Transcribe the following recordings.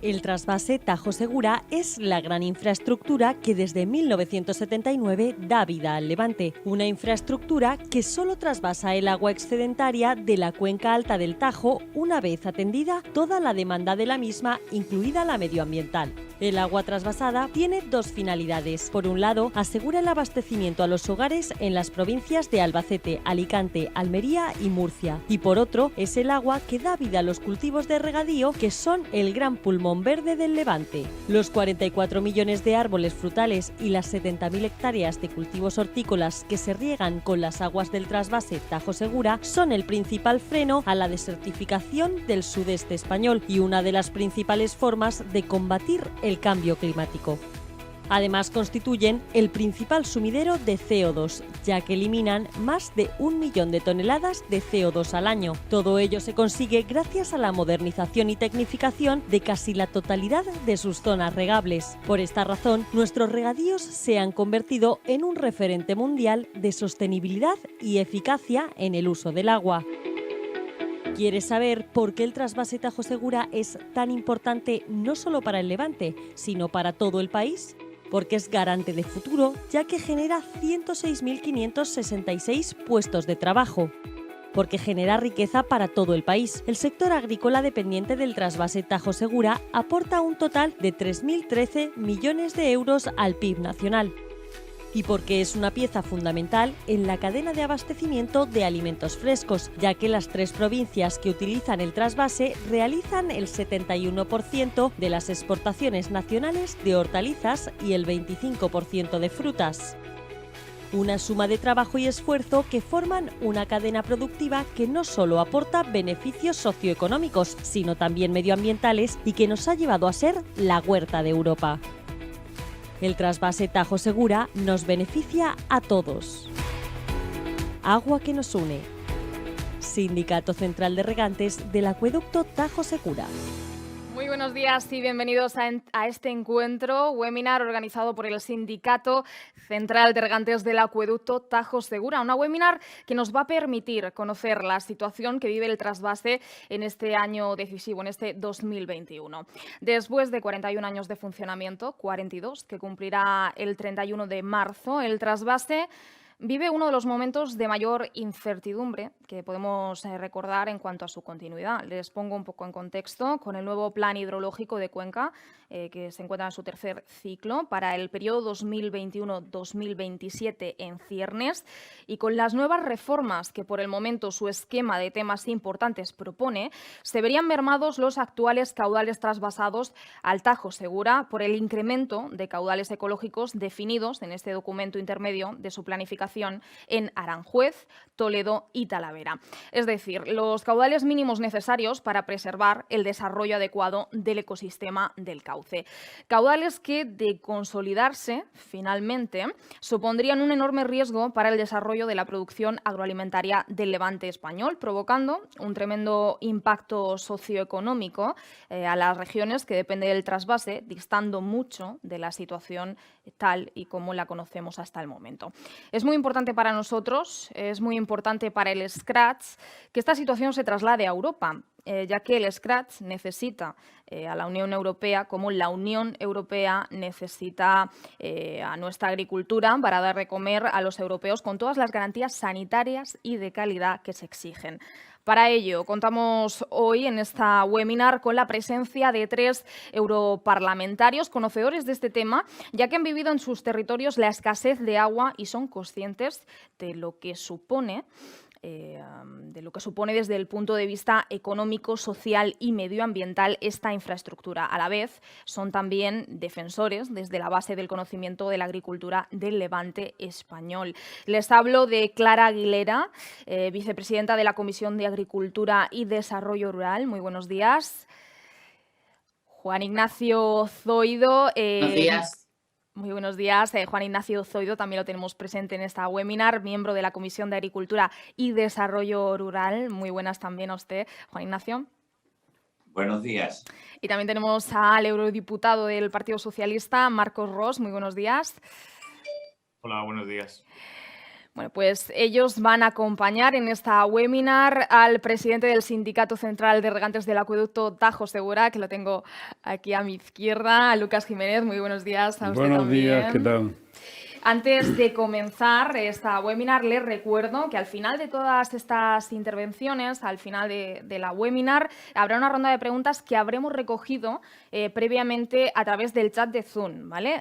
El trasvase Tajo Segura es la gran infraestructura que desde 1979 da vida al Levante. Una infraestructura que solo trasvasa el agua excedentaria de la cuenca alta del Tajo una vez atendida toda la demanda de la misma, incluida la medioambiental. El agua trasvasada tiene dos finalidades. Por un lado, asegura el abastecimiento a los hogares en las provincias de Albacete, Alicante, Almería y Murcia. Y por otro, es el agua que da vida a los cultivos de regadío, que son el gran pulmón verde del Levante. Los 44 millones de árboles frutales y las 70.000 hectáreas de cultivos hortícolas que se riegan con las aguas del trasvase Tajo Segura son el principal freno a la desertificación del sudeste español y una de las principales formas de combatir el cambio climático. Además, constituyen el principal sumidero de CO2, ya que eliminan más de 1 millón de toneladas de CO2 al año. Todo ello se consigue gracias a la modernización y tecnificación de casi la totalidad de sus zonas regables. Por esta razón, nuestros regadíos se han convertido en un referente mundial de sostenibilidad y eficacia en el uso del agua. ¿Quieres saber por qué el trasvase Tajo Segura es tan importante no solo para el Levante, sino para todo el país? Porque es garante de futuro, ya que genera 106.566 puestos de trabajo. Porque genera riqueza para todo el país. El sector agrícola dependiente del trasvase Tajo Segura aporta un total de 3.013 millones de euros al PIB nacional. Y porque es una pieza fundamental en la cadena de abastecimiento de alimentos frescos, ya que las 3 provincias que utilizan el trasvase realizan el 71% de las exportaciones nacionales de hortalizas y el 25% de frutas. Una suma de trabajo y esfuerzo que forman una cadena productiva que no solo aporta beneficios socioeconómicos, sino también medioambientales y que nos ha llevado a ser la huerta de Europa. El trasvase Tajo Segura nos beneficia a todos. Agua que nos une. Sindicato Central de Regantes del Acueducto Tajo Segura. Muy buenos días y bienvenidos a este encuentro, webinar organizado por el Sindicato Central de Regantes del Acueducto Tajo Segura. Una webinar que nos va a permitir conocer la situación que vive el trasvase en este año decisivo, en este 2021. Después de 41 años de funcionamiento, 42 que cumplirá el 31 de marzo, el trasvase vive uno de los momentos de mayor incertidumbre que podemos recordar en cuanto a su continuidad. Les pongo un poco en contexto con el nuevo Plan Hidrológico de Cuenca, que se encuentra en su tercer ciclo, para el periodo 2021-2027 en ciernes, y con las nuevas reformas que por el momento su esquema de temas importantes propone, se verían mermados los actuales caudales trasvasados al Tajo Segura por el incremento de caudales ecológicos definidos en este documento intermedio de su planificación en Aranjuez, Toledo y Talavera. Es decir, los caudales mínimos necesarios para preservar el desarrollo adecuado del ecosistema del cauce. Caudales que, de consolidarse, finalmente, supondrían un enorme riesgo para el desarrollo de la producción agroalimentaria del Levante español, provocando un tremendo impacto socioeconómico a las regiones que dependen del trasvase, distando mucho de la situación tal y como la conocemos hasta el momento. Es muy importante para nosotros, es muy importante para el Scratch que esta situación se traslade a Europa, ya que el Scratch necesita a la Unión Europea, como la Unión Europea necesita a nuestra agricultura para dar de comer a los europeos con todas las garantías sanitarias y de calidad que se exigen. Para ello, contamos hoy en esta webinar con la presencia de 3 europarlamentarios conocedores de este tema, ya que han vivido en sus territorios la escasez de agua y son conscientes de lo que supone desde el punto de vista económico, social y medioambiental esta infraestructura. A la vez, son también defensores desde la base del conocimiento de la agricultura del Levante español. Les hablo de Clara Aguilera, vicepresidenta de la Comisión de Agricultura y Desarrollo Rural. Muy buenos días. Juan Ignacio Zoido. Buenos días. Muy buenos días. Juan Ignacio Zoido también lo tenemos presente en esta webinar, miembro de la Comisión de Agricultura y Desarrollo Rural. Muy buenas también a usted, Juan Ignacio. Buenos días. Y también tenemos al eurodiputado del Partido Socialista, Marcos Ros. Muy buenos días. Hola, buenos días. Bueno, pues ellos van a acompañar en esta webinar al presidente del Sindicato Central de Regantes del Acueducto Tajo Segura, que lo tengo aquí a mi izquierda, a Lucas Jiménez. Muy buenos días a usted también. Buenos días, ¿qué tal? Antes de comenzar esta webinar, les recuerdo que al final de todas estas intervenciones, al final de la webinar, habrá una ronda de preguntas que habremos recogido previamente a través del chat de Zoom, ¿vale?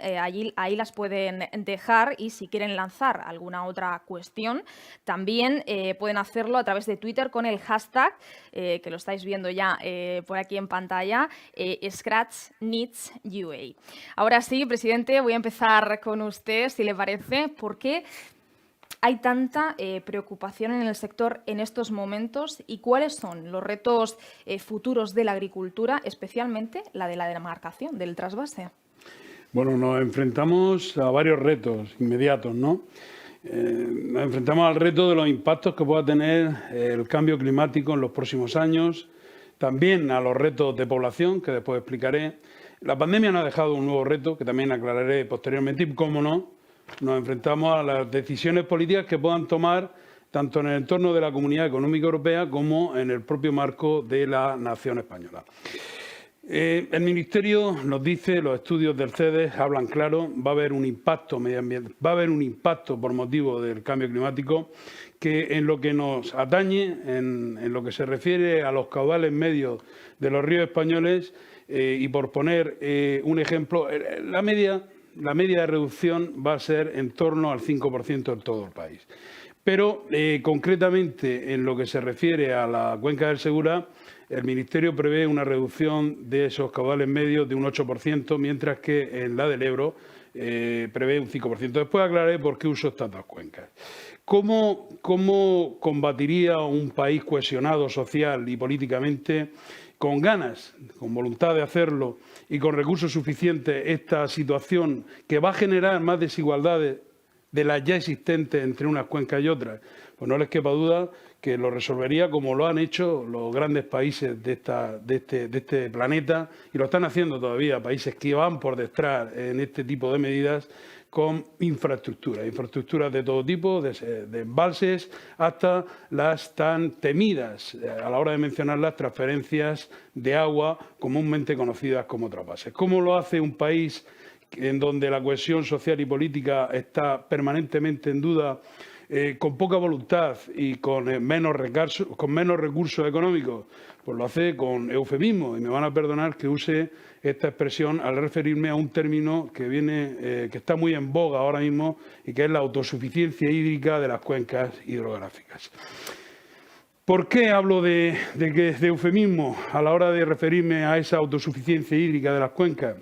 Ahí las pueden dejar y si quieren lanzar alguna otra cuestión, también pueden hacerlo a través de Twitter con el hashtag, que lo estáis viendo ya por aquí en pantalla, ScratchNeedsUA. Ahora sí, presidente, voy a empezar con usted, si le parece, ¿por qué hay tanta preocupación en el sector en estos momentos y cuáles son los retos futuros de la agricultura, especialmente la de la demarcación, del trasvase? Bueno, nos enfrentamos a varios retos inmediatos, ¿no? Nos enfrentamos al reto de los impactos que pueda tener el cambio climático en los próximos años, también a los retos de población, que después explicaré. La pandemia nos ha dejado un nuevo reto, que también aclararé posteriormente, y cómo no, nos enfrentamos a las decisiones políticas que puedan tomar tanto en el entorno de la Comunidad Económica Europea como en el propio marco de la nación española. El Ministerio nos dice, los estudios del CEDES hablan claro, va a haber un impacto medioambiental, va a haber un impacto por motivo del cambio climático que en lo que nos atañe, en lo que se refiere a los caudales medios de los ríos españoles, y por poner un ejemplo, la media de reducción va a ser en torno al 5% en todo el país. Pero concretamente en lo que se refiere a la cuenca del Segura, el Ministerio prevé una reducción de esos caudales medios de un 8%, mientras que en la del Ebro prevé un 5%. Después aclararé por qué uso estas dos cuencas. ¿Cómo combatiría un país cohesionado social y políticamente, con ganas, con voluntad de hacerlo y con recursos suficientes, esta situación que va a generar más desigualdades de las ya existentes entre unas cuencas y otras? Pues no les quepa duda que lo resolvería como lo han hecho los grandes países de este planeta, y lo están haciendo todavía países que van por detrás en este tipo de medidas, con infraestructuras de todo tipo, de embalses, hasta las tan temidas, a la hora de mencionar las transferencias de agua comúnmente conocidas como trasvases. ¿Cómo lo hace un país en donde la cohesión social y política está permanentemente en duda, con poca voluntad y con menos recursos económicos? Pues lo hace con eufemismo, y me van a perdonar que use esta expresión al referirme a un término que está muy en boga ahora mismo, y que es la autosuficiencia hídrica de las cuencas hidrográficas. ¿Por qué hablo de eufemismo a la hora de referirme a esa autosuficiencia hídrica de las cuencas?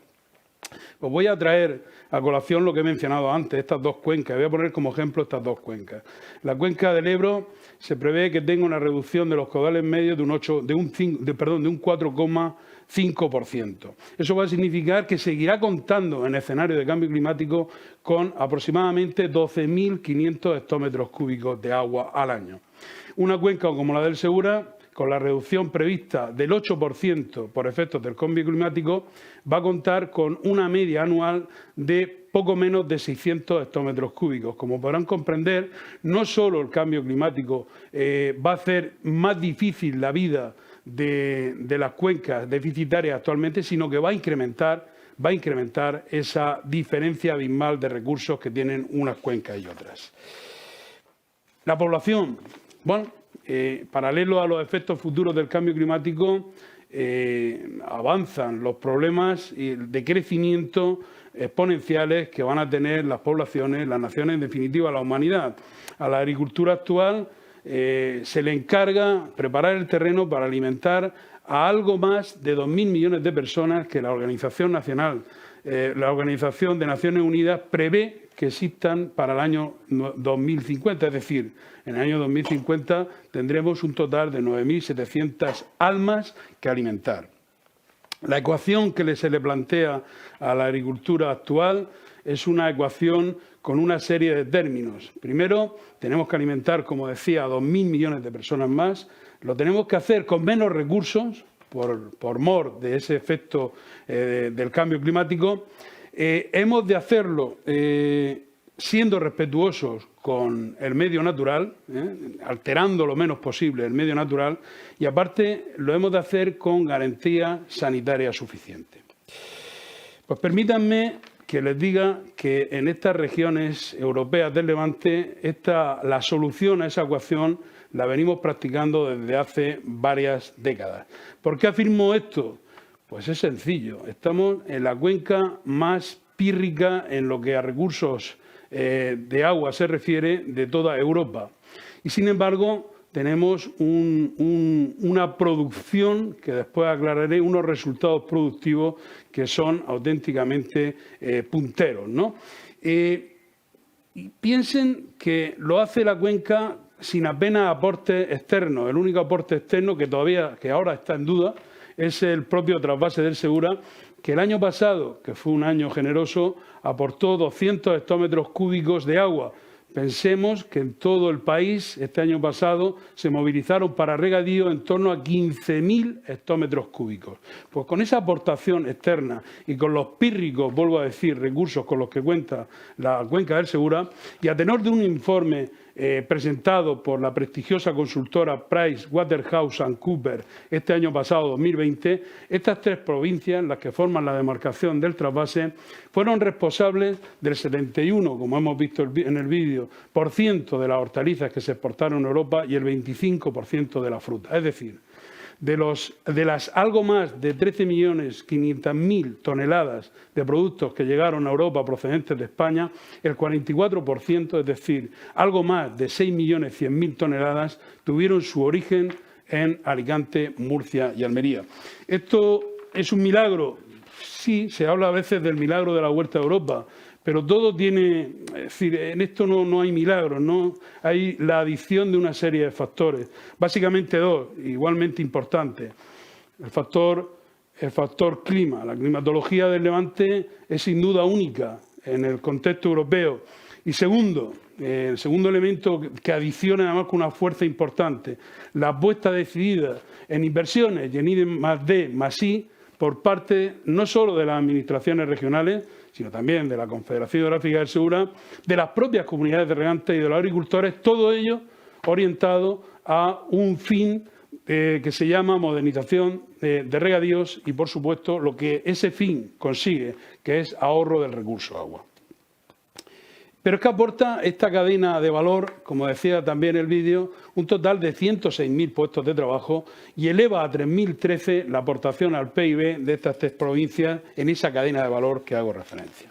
Pues voy a traer a colación lo que he mencionado antes, estas dos cuencas. Voy a poner como ejemplo estas dos cuencas. La cuenca del Ebro se prevé que tenga una reducción de los caudales medios de un 4,5%. Eso va a significar que seguirá contando en escenario de cambio climático con aproximadamente 12.500 hectómetros cúbicos de agua al año. Una cuenca como la del Segura, con la reducción prevista del 8% por efectos del cambio climático, va a contar con una media anual de poco menos de 600 hectómetros cúbicos. Como podrán comprender, no solo el cambio climático va a hacer más difícil la vida de las cuencas deficitarias actualmente, sino que va a incrementar esa diferencia abismal de recursos que tienen unas cuencas y otras. La población, bueno, paralelo a los efectos futuros del cambio climático, avanzan los problemas de crecimiento exponenciales que van a tener las poblaciones, las naciones, en definitiva la humanidad. A la agricultura actual se le encarga preparar el terreno para alimentar a algo más de 2.000 millones de personas que la Organización de Naciones Unidas prevé que existan para el año 2050, es decir, en el año 2050 tendremos un total de 9.700 almas que alimentar. La ecuación que se le plantea a la agricultura actual es una ecuación con una serie de términos. Primero, tenemos que alimentar, como decía, a 2.000 millones de personas más. Lo tenemos que hacer con menos recursos, por mor de ese efecto del cambio climático. Hemos de hacerlo siendo respetuosos con el medio natural, alterando lo menos posible el medio natural, y aparte lo hemos de hacer con garantía sanitaria suficiente. Pues permítanme que les diga que en estas regiones europeas del Levante la solución a esa ecuación la venimos practicando desde hace varias décadas. ¿Por qué afirmo esto? Pues es sencillo. Estamos en la cuenca más pírrica en lo que a recursos de agua se refiere de toda Europa. Y sin embargo, tenemos una producción, que después aclararé, unos resultados productivos que son auténticamente punteros, ¿no? Y piensen que lo hace la cuenca sin apenas aportes externos. El único aporte externo que ahora está en duda es el propio trasvase del Segura, que el año pasado, que fue un año generoso, aportó 200 hectómetros cúbicos de agua. Pensemos que en todo el país, este año pasado, se movilizaron para regadío en torno a 15.000 hectómetros cúbicos. Pues con esa aportación externa y con los pírricos, vuelvo a decir, recursos con los que cuenta la cuenca del Segura, y a tenor de un informe presentado por la prestigiosa consultora PricewaterhouseCoopers este año pasado, 2020, estas 3 provincias, las que forman la demarcación del trasvase, fueron responsables del 71, como hemos visto en el vídeo, % de las hortalizas que se exportaron a Europa y el 25% de la fruta. Es decir, de las algo más de 13.500.000 toneladas de productos que llegaron a Europa procedentes de España, el 44%, es decir, algo más de 6.100.000 toneladas, tuvieron su origen en Alicante, Murcia y Almería. ¿Esto es un milagro? Sí, se habla a veces del milagro de la Huerta de Europa, pero todo tiene, es decir, en esto no hay milagros, no hay la adición de una serie de factores, básicamente 2, igualmente importantes. El factor clima, la climatología del Levante es sin duda única en el contexto europeo. Y segundo, el segundo elemento que adiciona además con una fuerza importante, la apuesta decidida en inversiones y en I+D+I por parte no solo de las administraciones regionales, sino también de la Confederación Hidrográfica del Segura, de las propias comunidades de regantes y de los agricultores, todo ello orientado a un fin que se llama modernización de regadíos y, por supuesto, lo que ese fin consigue, que es ahorro del recurso agua. Pero es que aporta esta cadena de valor, como decía también el vídeo, un total de 106.000 puestos de trabajo y eleva a 3.013 la aportación al PIB de estas 3 provincias en esa cadena de valor que hago referencia.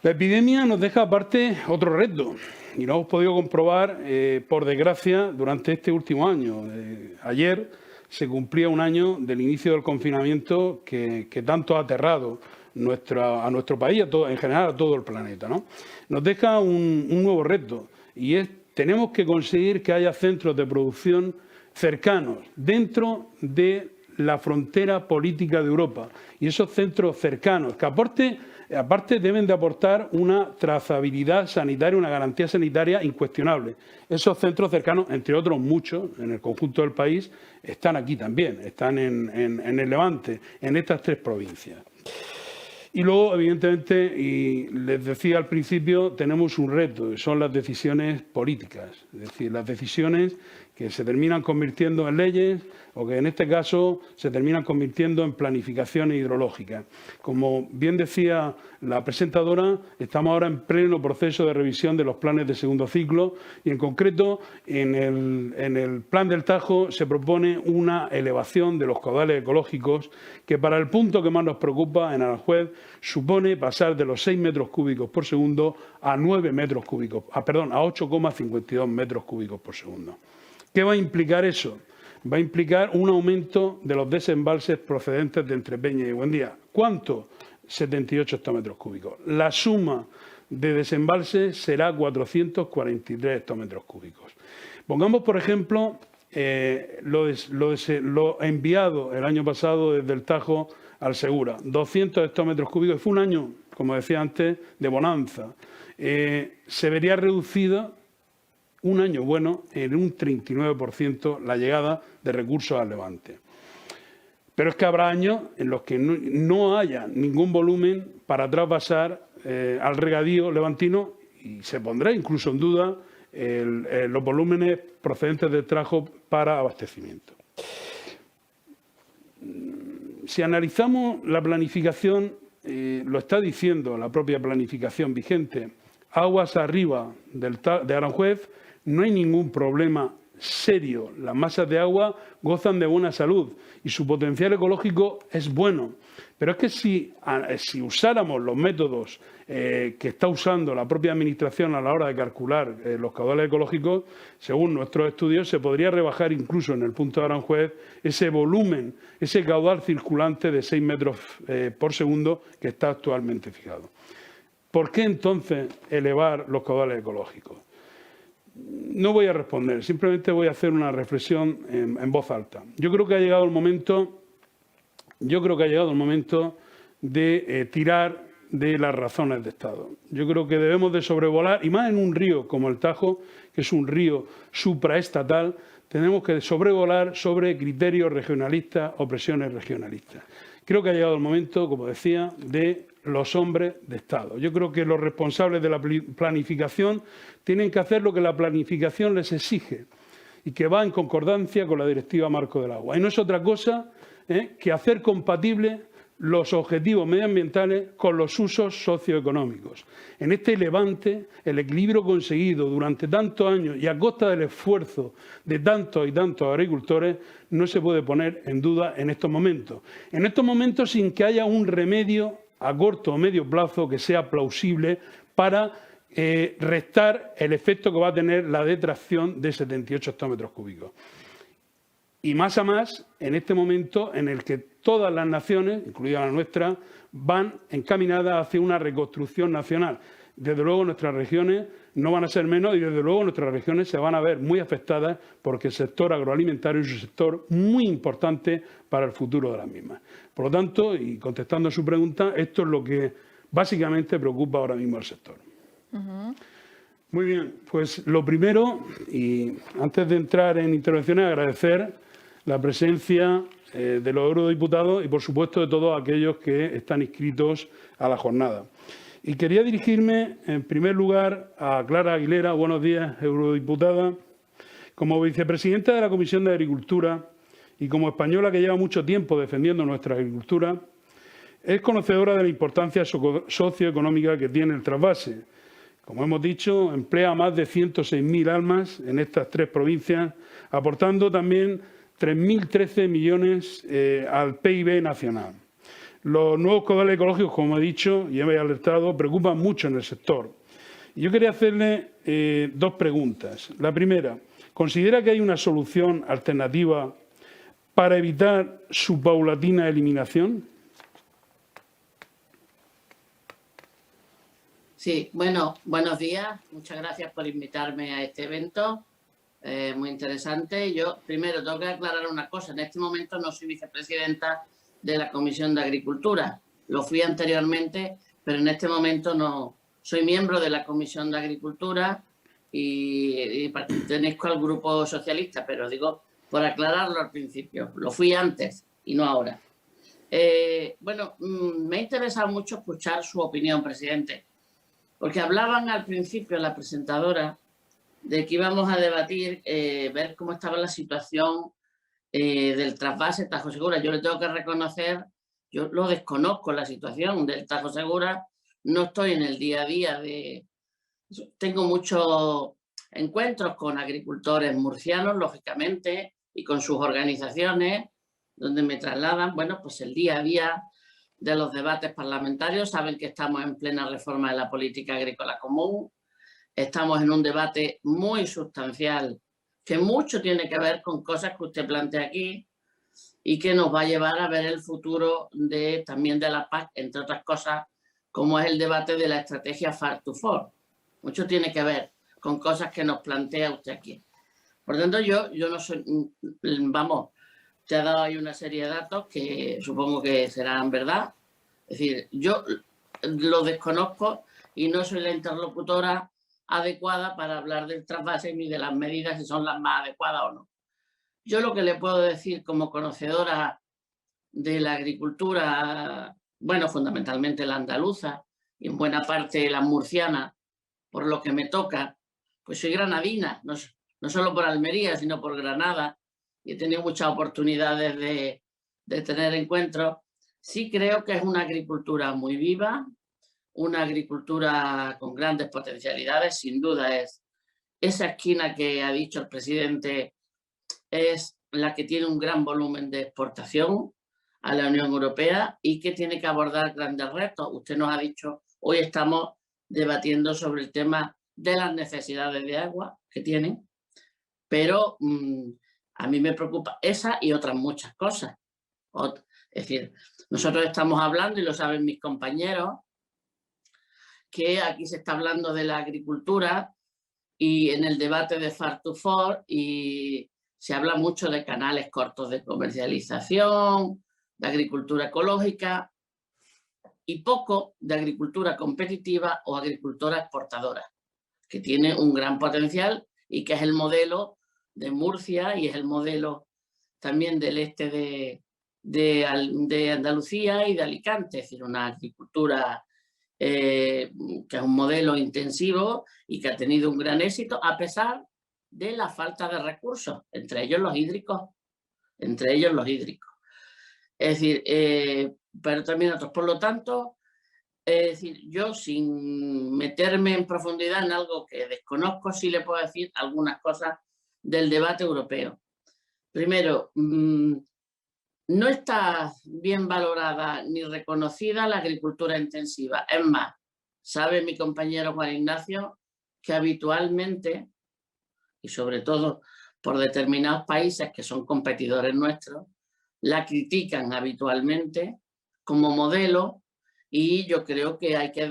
La epidemia nos deja aparte otro reto y lo hemos podido comprobar, por desgracia, durante este último año. Ayer se cumplía un año del inicio del confinamiento que tanto ha aterrado a nuestro país, en general a todo el planeta, ¿no? Nos deja un nuevo reto y tenemos que conseguir que haya centros de producción cercanos dentro de la frontera política de Europa, y esos centros cercanos que aparte deben de aportar una trazabilidad sanitaria, una garantía sanitaria incuestionable. Esos centros cercanos, entre otros muchos, en el conjunto del país, están aquí también, están en el Levante, en estas 3 provincias. Y luego, evidentemente, y les decía al principio, tenemos un reto, que son las decisiones políticas. Es decir, las decisiones que se terminan convirtiendo en leyes o que en este caso se terminan convirtiendo en planificaciones hidrológicas. Como bien decía la presentadora, estamos ahora en pleno proceso de revisión de los planes de segundo ciclo y en concreto en el plan del Tajo se propone una elevación de los caudales ecológicos que para el punto que más nos preocupa en Aranjuez supone pasar de los 6 metros cúbicos por segundo a 9 metros cúbicos, a 8,52 metros cúbicos por segundo. ¿Qué va a implicar eso? Va a implicar un aumento de los desembalses procedentes de Entrepeña y Buendía. ¿Cuánto? 78 hectómetros cúbicos. La suma de desembalses será 443 hectómetros cúbicos. Pongamos, por ejemplo, lo enviado el año pasado desde el Tajo al Segura, 200 hectómetros cúbicos. Fue un año, como decía antes, de bonanza. Se vería reducida un año bueno en un 39% la llegada de recursos al Levante. Pero es que habrá años en los que no haya ningún volumen para trasvasar al regadío levantino y se pondrá incluso en duda los volúmenes procedentes del Tajo para abastecimiento. Si analizamos la planificación, lo está diciendo la propia planificación vigente, aguas arriba de Aranjuez no hay ningún problema serio. Las masas de agua gozan de buena salud y su potencial ecológico es bueno. Pero es que si usáramos los métodos que está usando la propia Administración a la hora de calcular los caudales ecológicos, según nuestros estudios, se podría rebajar incluso en el punto de Aranjuez ese volumen, ese caudal circulante de 6 metros por segundo que está actualmente fijado. ¿Por qué entonces elevar los caudales ecológicos? No voy a responder, simplemente voy a hacer una reflexión en voz alta. Yo creo que ha llegado el momento de tirar de las razones de Estado. Yo creo que debemos de sobrevolar, y más en un río como el Tajo, que es un río supraestatal, tenemos que sobrevolar sobre criterios regionalistas o presiones regionalistas. Creo que ha llegado el momento, como decía, de los hombres de Estado. Yo creo que los responsables de la planificación tienen que hacer lo que la planificación les exige y que va en concordancia con la Directiva Marco del Agua. Y no es otra cosa que hacer compatibles los objetivos medioambientales con los usos socioeconómicos. En este levante, el equilibrio conseguido durante tantos años y a costa del esfuerzo de tantos y tantos agricultores no se puede poner en duda en estos momentos. En estos momentos sin que haya un remedio a corto o medio plazo que sea plausible para restar el efecto que va a tener la detracción de 78 hectómetros cúbicos. Y más a más en este momento en el que todas las naciones, incluida la nuestra, van encaminadas hacia una reconstrucción nacional. Desde luego nuestras regiones no van a ser menos y desde luego nuestras regiones se van a ver muy afectadas porque el sector agroalimentario es un sector muy importante para el futuro de las mismas. Por lo tanto, y contestando a su pregunta, esto es lo que básicamente preocupa ahora mismo al sector. Muy bien, pues lo primero, y antes de entrar en intervenciones, agradecer la presencia de los eurodiputados y, por supuesto, de todos aquellos que están inscritos a la jornada. Y quería dirigirme, en primer lugar, a Clara Aguilera. Buenos días, eurodiputada. Como vicepresidenta de la Comisión de Agricultura y como española que lleva mucho tiempo defendiendo nuestra agricultura, es conocedora de la importancia socioeconómica que tiene el trasvase. Como hemos dicho, emplea a más de 106.000 almas en estas 3 provincias, aportando también 3.013 millones al PIB nacional. Los nuevos caudales ecológicos, como he dicho y he alertado, preocupan mucho en el sector. Y yo quería hacerle 2 preguntas. La primera, ¿considera que hay una solución alternativa para evitar su paulatina eliminación? Sí, bueno, buenos días. Muchas gracias por invitarme a este evento. Muy interesante. Yo primero tengo que aclarar una cosa. En este momento no soy vicepresidenta de la Comisión de Agricultura. Lo fui anteriormente, pero en este momento no. Soy miembro de la Comisión de Agricultura y pertenezco al Grupo Socialista, pero digo, por aclararlo al principio, lo fui antes y no ahora. Bueno, me ha interesado mucho escuchar su opinión, presidente, porque hablaban al principio la presentadora de que íbamos a debatir, ver cómo estaba la situación del trasvase Tajo Segura. Yo le tengo que reconocer, yo lo desconozco la situación del Tajo Segura, no estoy en el día a día tengo muchos encuentros con agricultores murcianos, lógicamente, y con sus organizaciones, donde me trasladan, bueno, pues el día a día de los debates parlamentarios. Saben que estamos en plena reforma de la política agrícola común, estamos en un debate muy sustancial que mucho tiene que ver con cosas que usted plantea aquí y que nos va a llevar a ver el futuro también de la PAC, entre otras cosas, como es el debate de la estrategia Farm to Fork. Mucho tiene que ver con cosas que nos plantea usted aquí. Por tanto, yo no soy, vamos, te ha dado ahí una serie de datos que supongo que serán verdad. Es decir, yo lo desconozco y no soy la interlocutora adecuada para hablar del trasvase ni de las medidas si son las más adecuadas o no. Yo lo que le puedo decir como conocedora de la agricultura, bueno, fundamentalmente la andaluza y en buena parte la murciana, por lo que me toca, pues soy granadina, no solo por Almería, sino por Granada, y he tenido muchas oportunidades de tener encuentros. Sí creo que es una agricultura muy viva, una agricultura con grandes potencialidades, sin duda es esa esquina que ha dicho el presidente, es la que tiene un gran volumen de exportación a la Unión Europea y que tiene que abordar grandes retos. Usted nos ha dicho, hoy estamos debatiendo sobre el tema de las necesidades de agua que tienen, pero a mí me preocupa esa y otras muchas cosas. Es decir, nosotros estamos hablando, y lo saben mis compañeros, que aquí se está hablando de la agricultura y en el debate de Farm to Fork y se habla mucho de canales cortos de comercialización, de agricultura ecológica y poco de agricultura competitiva o agricultura exportadora, que tiene un gran potencial y que es el modelo de Murcia y es el modelo también del este de Andalucía y de Alicante, es decir, una agricultura que es un modelo intensivo y que ha tenido un gran éxito a pesar de la falta de recursos, entre ellos los hídricos. Es decir, pero también otros. Por lo tanto, es decir, yo sin meterme en profundidad en algo que desconozco, sí le puedo decir algunas cosas del debate europeo. Primero, no está bien valorada ni reconocida la agricultura intensiva. Es más, sabe mi compañero Juan Ignacio que habitualmente, y sobre todo por determinados países que son competidores nuestros, la critican habitualmente como modelo y yo creo que hay que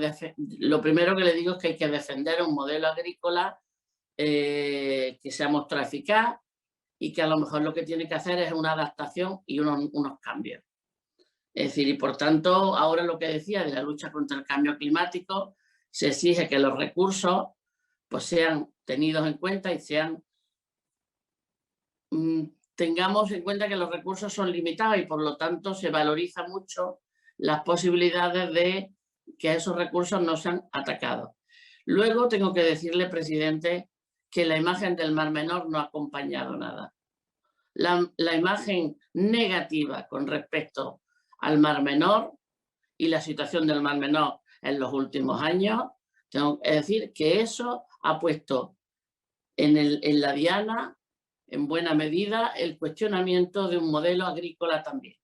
lo primero que le digo es que hay que defender un modelo agrícola que se ha mostrado eficaz y que a lo mejor lo que tiene que hacer es una adaptación y unos cambios. Es decir, y por tanto, ahora lo que decía de la lucha contra el cambio climático, se exige que los recursos pues sean tenidos en cuenta y tengamos en cuenta que los recursos son limitados y por lo tanto se valoriza mucho las posibilidades de que esos recursos no sean atacados. Luego tengo que decirle, presidente, que la imagen del Mar Menor no ha acompañado nada. La imagen negativa con respecto al Mar Menor y la situación del Mar Menor en los últimos años, tengo que decir que eso ha puesto en la diana, en buena medida, el cuestionamiento de un modelo agrícola también.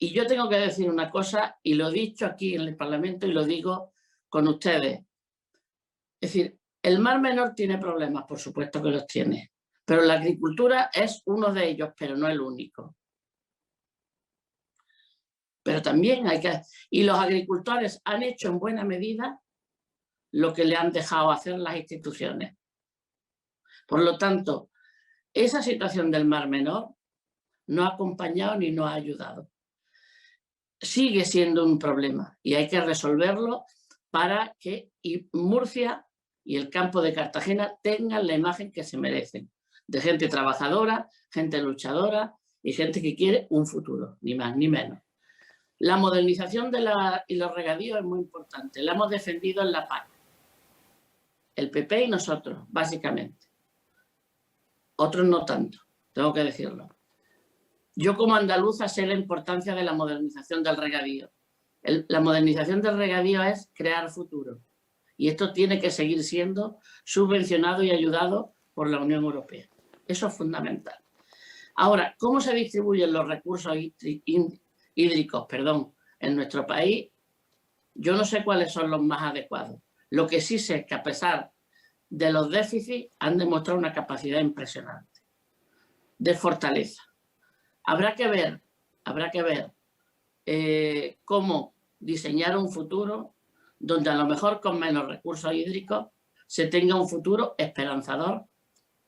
Y yo tengo que decir una cosa, y lo he dicho aquí en el Parlamento y lo digo con ustedes. Es decir, el Mar Menor tiene problemas, por supuesto que los tiene, pero la agricultura es uno de ellos, pero no el único. Pero también hay que... Y los agricultores han hecho en buena medida lo que le han dejado hacer las instituciones. Por lo tanto, esa situación del Mar Menor no ha acompañado ni no ha ayudado. Sigue siendo un problema y hay que resolverlo para que Murcia y el campo de Cartagena tengan la imagen que se merecen, de gente trabajadora, gente luchadora y gente que quiere un futuro, ni más ni menos. La modernización y los regadíos es muy importante, la hemos defendido en la PAC, el PP y nosotros, básicamente. Otros no tanto, tengo que decirlo. Yo como andaluza sé la importancia de la modernización del regadío. La modernización del regadío es crear futuro. Y esto tiene que seguir siendo subvencionado y ayudado por la Unión Europea. Eso es fundamental. Ahora, ¿cómo se distribuyen los recursos hídricos en nuestro país? Yo no sé cuáles son los más adecuados. Lo que sí sé es que a pesar de los déficits han demostrado una capacidad impresionante de fortaleza. Habrá que ver cómo diseñar un futuro donde a lo mejor con menos recursos hídricos se tenga un futuro esperanzador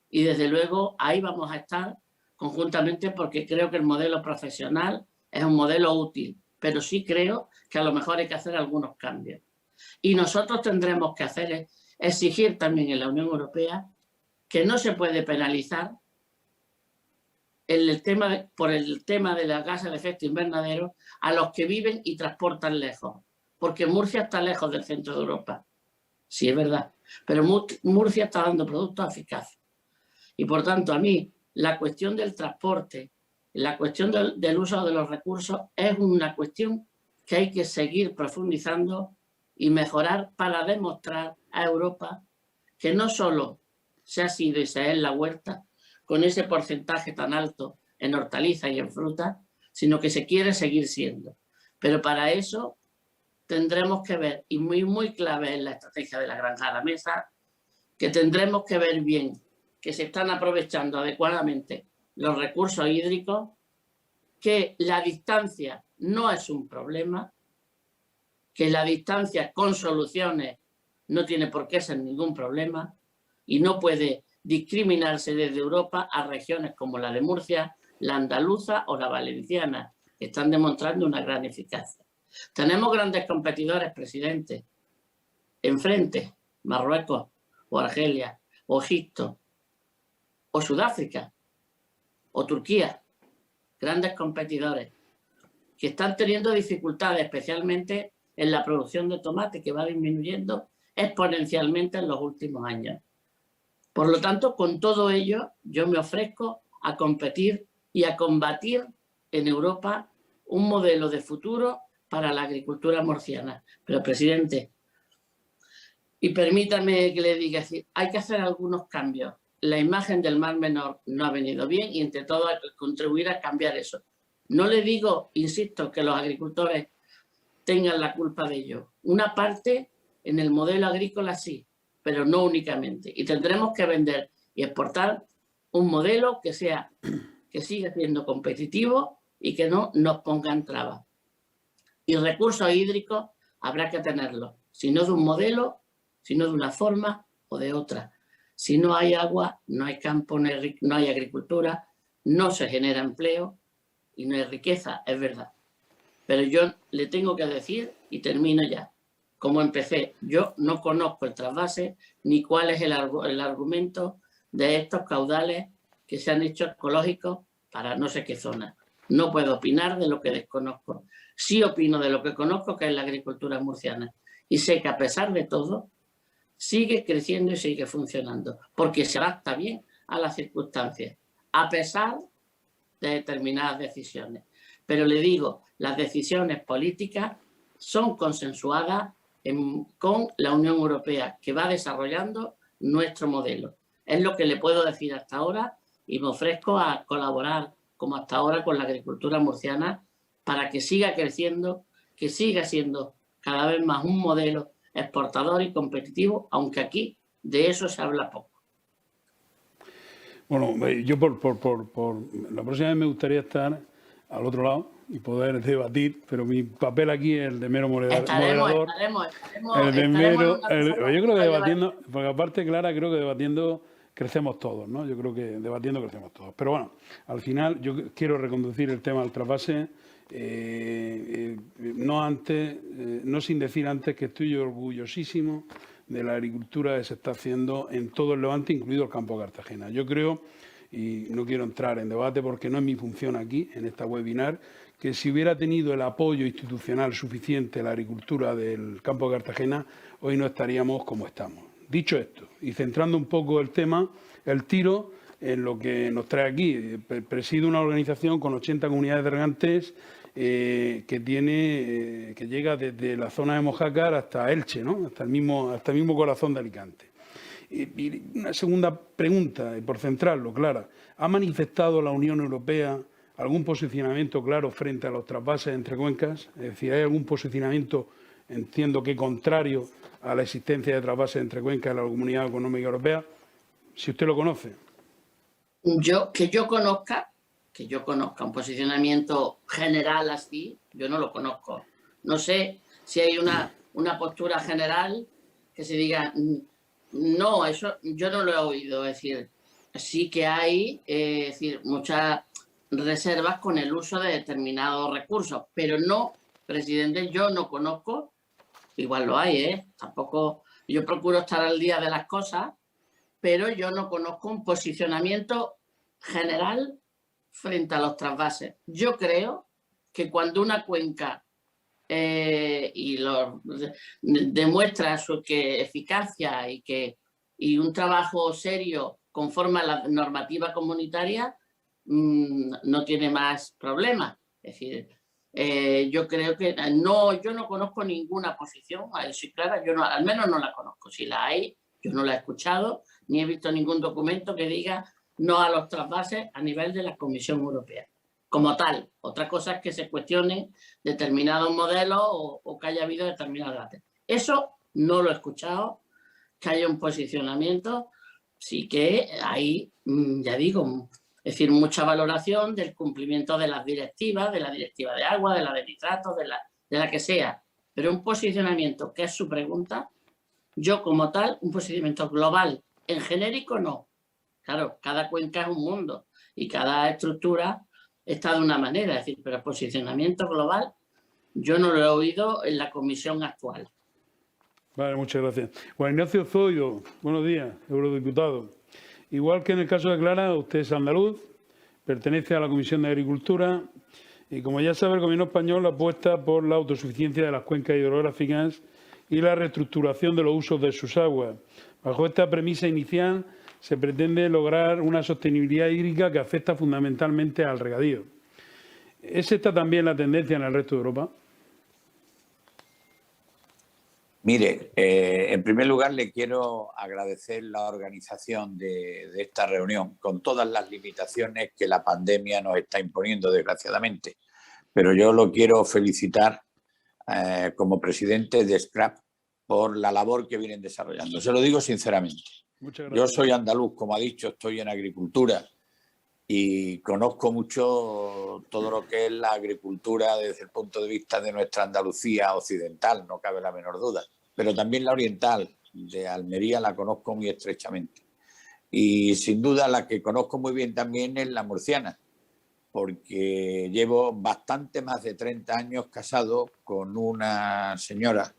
y desde luego ahí vamos a estar conjuntamente porque creo que el modelo profesional es un modelo útil, pero sí creo que a lo mejor hay que hacer algunos cambios. Y nosotros tendremos que exigir también en la Unión Europea que no se puede penalizar por el tema de las gases de efecto invernadero a los que viven y transportan lejos, porque Murcia está lejos del centro de Europa. Sí, es verdad. Pero Murcia está dando productos eficaces. Y por tanto, a mí, la cuestión del transporte, la cuestión del uso de los recursos es una cuestión que hay que seguir profundizando y mejorar para demostrar a Europa que no solo se ha sido y se es la huerta con ese porcentaje tan alto en hortalizas y en frutas, sino que se quiere seguir siendo. Pero para eso tendremos que ver, y muy clave en la estrategia de la granja a la mesa, que tendremos que ver bien que se están aprovechando adecuadamente los recursos hídricos, que la distancia no es un problema, que la distancia con soluciones no tiene por qué ser ningún problema y no puede discriminarse desde Europa a regiones como la de Murcia, la andaluza o la valenciana, que están demostrando una gran eficacia. Tenemos grandes competidores, presidente, enfrente, Marruecos o Argelia o Egipto o Sudáfrica o Turquía, grandes competidores que están teniendo dificultades, especialmente en la producción de tomate, que va disminuyendo exponencialmente en los últimos años. Por lo tanto, con todo ello, yo me ofrezco a competir y a combatir en Europa un modelo de futuro para la agricultura murciana. Pero, presidente, y permítame que le diga, hay que hacer algunos cambios. La imagen del Mar Menor no ha venido bien y entre todos hay que contribuir a cambiar eso. No le digo, insisto, que los agricultores tengan la culpa de ello. Una parte en el modelo agrícola sí, pero no únicamente. Y tendremos que vender y exportar un modelo que siga siendo competitivo y que no nos pongan trabas. Y recursos hídricos habrá que tenerlos, si no de un modelo, sino de una forma o de otra. Si no hay agua, no hay campo, no hay agricultura, no se genera empleo y no hay riqueza, es verdad. Pero yo le tengo que decir, y termino ya, como empecé, yo no conozco el trasvase ni cuál es el argumento de estos caudales que se han hecho ecológicos para no sé qué zona. No puedo opinar de lo que desconozco. Sí opino de lo que conozco, que es la agricultura murciana. Y sé que a pesar de todo, sigue creciendo y sigue funcionando, porque se adapta bien a las circunstancias, a pesar de determinadas decisiones. Pero le digo, las decisiones políticas son consensuadas con la Unión Europea, que va desarrollando nuestro modelo. Es lo que le puedo decir hasta ahora y me ofrezco a colaborar, como hasta ahora, con la agricultura murciana para que siga creciendo, que siga siendo cada vez más un modelo exportador y competitivo, aunque aquí de eso se habla poco. Bueno, yo por la próxima vez me gustaría estar al otro lado y poder debatir, pero mi papel aquí es el de mero moderador. Yo creo que debatiendo, porque aparte, Clara, creo que debatiendo crecemos todos, ¿no? Yo creo que debatiendo crecemos todos. Pero bueno, al final yo quiero reconducir el tema del trasvase, no sin decir antes que estoy orgullosísimo de la agricultura que se está haciendo en todo el Levante, incluido el campo de Cartagena. Yo creo, y no quiero entrar en debate porque no es mi función aquí, en esta webinar, que si hubiera tenido el apoyo institucional suficiente la agricultura del campo de Cartagena, hoy no estaríamos como estamos. Dicho esto, y centrando un poco el tema, el tiro en lo que nos trae aquí. Presido una organización con 80 comunidades de regantes que llega desde la zona de Mojácar hasta Elche, ¿no? hasta el mismo corazón de Alicante. Y una segunda pregunta, por centrarlo, Clara. ¿Ha manifestado la Unión Europea algún posicionamiento claro frente a los trasvases entre cuencas? Es decir, ¿hay algún posicionamiento, entiendo que contrario a la existencia de trasvases entre cuencas de la Comunidad Económica Europea? Si usted lo conoce. Que yo conozca un posicionamiento general así, yo no lo conozco. No sé si hay una postura general que se diga, no, eso yo no lo he oído. Es decir, sí que hay muchas reservas con el uso de determinados recursos, pero no, presidente, yo no conozco, igual lo hay, tampoco, yo procuro estar al día de las cosas, pero yo no conozco un posicionamiento general frente a los trasvases. Yo creo que cuando una cuenca y demuestra su eficacia y un trabajo serio conforme a la normativa comunitaria, no tiene más problemas. Es decir, yo creo que yo no conozco ninguna posición, a decir clara, al menos no la conozco. Si la hay, yo no la he escuchado, ni he visto ningún documento que diga no a los trasvases a nivel de la Comisión Europea, como tal. Otra cosa es que se cuestionen determinados modelos o que haya habido determinados datos. Eso no lo he escuchado, que haya un posicionamiento, sí que hay, ya digo, es decir, mucha valoración del cumplimiento de las directivas, de la directiva de agua, de la de nitratos, de la que sea. Pero un posicionamiento, que es su pregunta, yo como tal, un posicionamiento global, en genérico no. Claro, cada cuenca es un mundo y cada estructura está de una manera, es decir, pero el posicionamiento global yo no lo he oído en la comisión actual. Vale, muchas gracias. Juan Ignacio Zoido, buenos días, eurodiputado. Igual que en el caso de Clara, usted es andaluz, pertenece a la Comisión de Agricultura y, como ya sabe, el Gobierno español apuesta por la autosuficiencia de las cuencas hidrográficas y la reestructuración de los usos de sus aguas. Bajo esta premisa inicial se pretende lograr una sostenibilidad hídrica que afecta fundamentalmente al regadío. ¿Es esta también la tendencia en el resto de Europa? Mire, en primer lugar le quiero agradecer la organización de esta reunión, con todas las limitaciones que la pandemia nos está imponiendo, desgraciadamente. Pero yo lo quiero felicitar como presidente de SCRAP por la labor que vienen desarrollando. Se lo digo sinceramente. Yo soy andaluz, como ha dicho, estoy en agricultura y conozco mucho todo lo que es la agricultura desde el punto de vista de nuestra Andalucía occidental, no cabe la menor duda. Pero también la oriental, de Almería, la conozco muy estrechamente. Y sin duda la que conozco muy bien también es la murciana, porque llevo bastante más de 30 años casado con una señora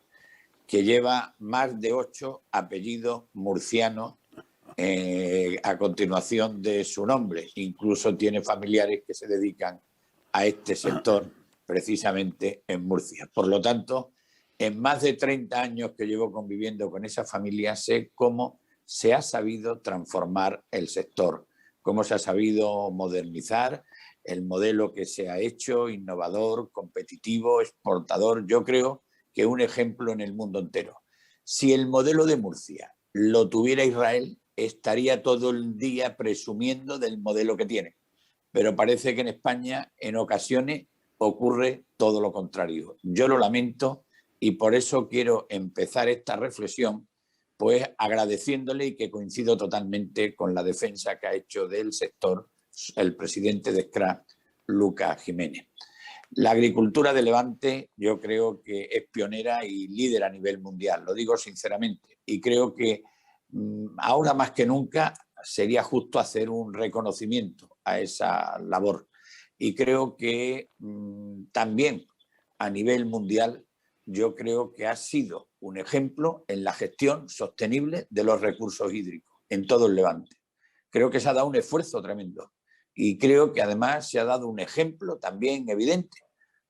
que lleva más de 8 apellidos murcianos a continuación de su nombre. Incluso tiene familiares que se dedican a este sector precisamente en Murcia. Por lo tanto, en más de 30 años que llevo conviviendo con esa familia, sé cómo se ha sabido transformar el sector, cómo se ha sabido modernizar el modelo que se ha hecho, innovador, competitivo, exportador. Yo creo que un ejemplo en el mundo entero. Si el modelo de Murcia lo tuviera Israel, estaría todo el día presumiendo del modelo que tiene. Pero parece que en España, en ocasiones, ocurre todo lo contrario. Yo lo lamento y por eso quiero empezar esta reflexión pues agradeciéndole, y que coincido totalmente con la defensa que ha hecho del sector el presidente de SCRA, Lucas Jiménez. La agricultura de Levante yo creo que es pionera y líder a nivel mundial, lo digo sinceramente, y creo que ahora más que nunca sería justo hacer un reconocimiento a esa labor. Y creo que también a nivel mundial yo creo que ha sido un ejemplo en la gestión sostenible de los recursos hídricos en todo el Levante. Creo que se ha dado un esfuerzo tremendo y creo que además se ha dado un ejemplo también evidente,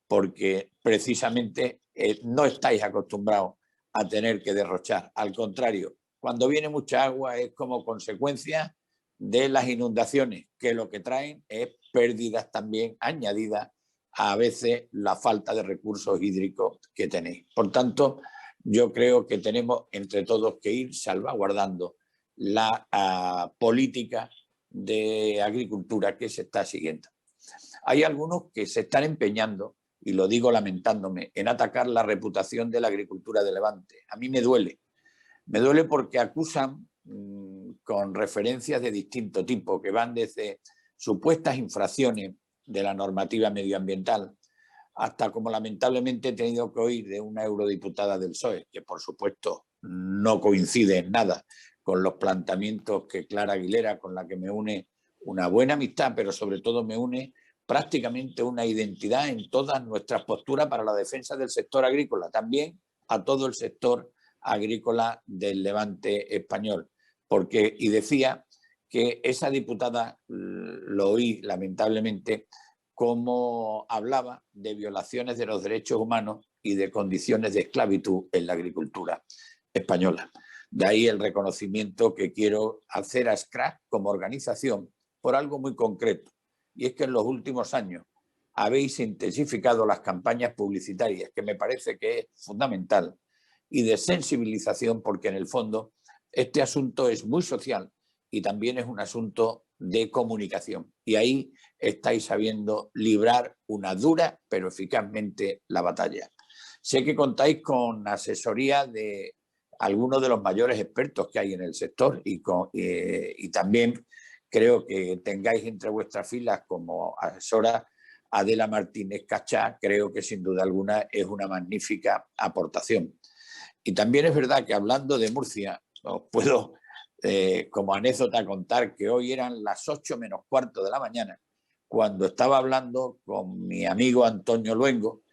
porque precisamente no estáis acostumbrados a tener que derrochar. Al contrario, cuando viene mucha agua es como consecuencia de las inundaciones, que lo que traen es pérdidas también añadidas a veces la falta de recursos hídricos que tenéis. Por tanto, yo creo que tenemos entre todos que ir salvaguardando la política de agricultura que se está siguiendo. Hay algunos que se están empeñando, y lo digo lamentándome, en atacar la reputación de la agricultura de Levante. A mí me duele. Me duele porque acusan con referencias de distinto tipo, que van desde supuestas infracciones de la normativa medioambiental hasta, como lamentablemente he tenido que oír de una eurodiputada del PSOE, que por supuesto no coincide en nada con los planteamientos que Clara Aguilera, con la que me une una buena amistad, pero sobre todo me une prácticamente una identidad en todas nuestras posturas para la defensa del sector agrícola, también a todo el sector agrícola del Levante español. Y decía que esa diputada, lo oí lamentablemente, como hablaba de violaciones de los derechos humanos y de condiciones de esclavitud en la agricultura española. De ahí el reconocimiento que quiero hacer a SCRAC como organización por algo muy concreto, y es que en los últimos años habéis intensificado las campañas publicitarias, que me parece que es fundamental, y de sensibilización, porque en el fondo este asunto es muy social y también es un asunto de comunicación. Y ahí estáis sabiendo librar una dura pero eficazmente la batalla. Sé que contáis con asesoría de algunos de los mayores expertos que hay en el sector y también creo que tengáis entre vuestras filas como asesora Adela Martínez Cachá. Creo que sin duda alguna es una magnífica aportación. Y también es verdad que hablando de Murcia, os puedo como anécdota contar que hoy eran las 8 menos cuarto de la mañana cuando estaba hablando con mi amigo Antonio Luengo,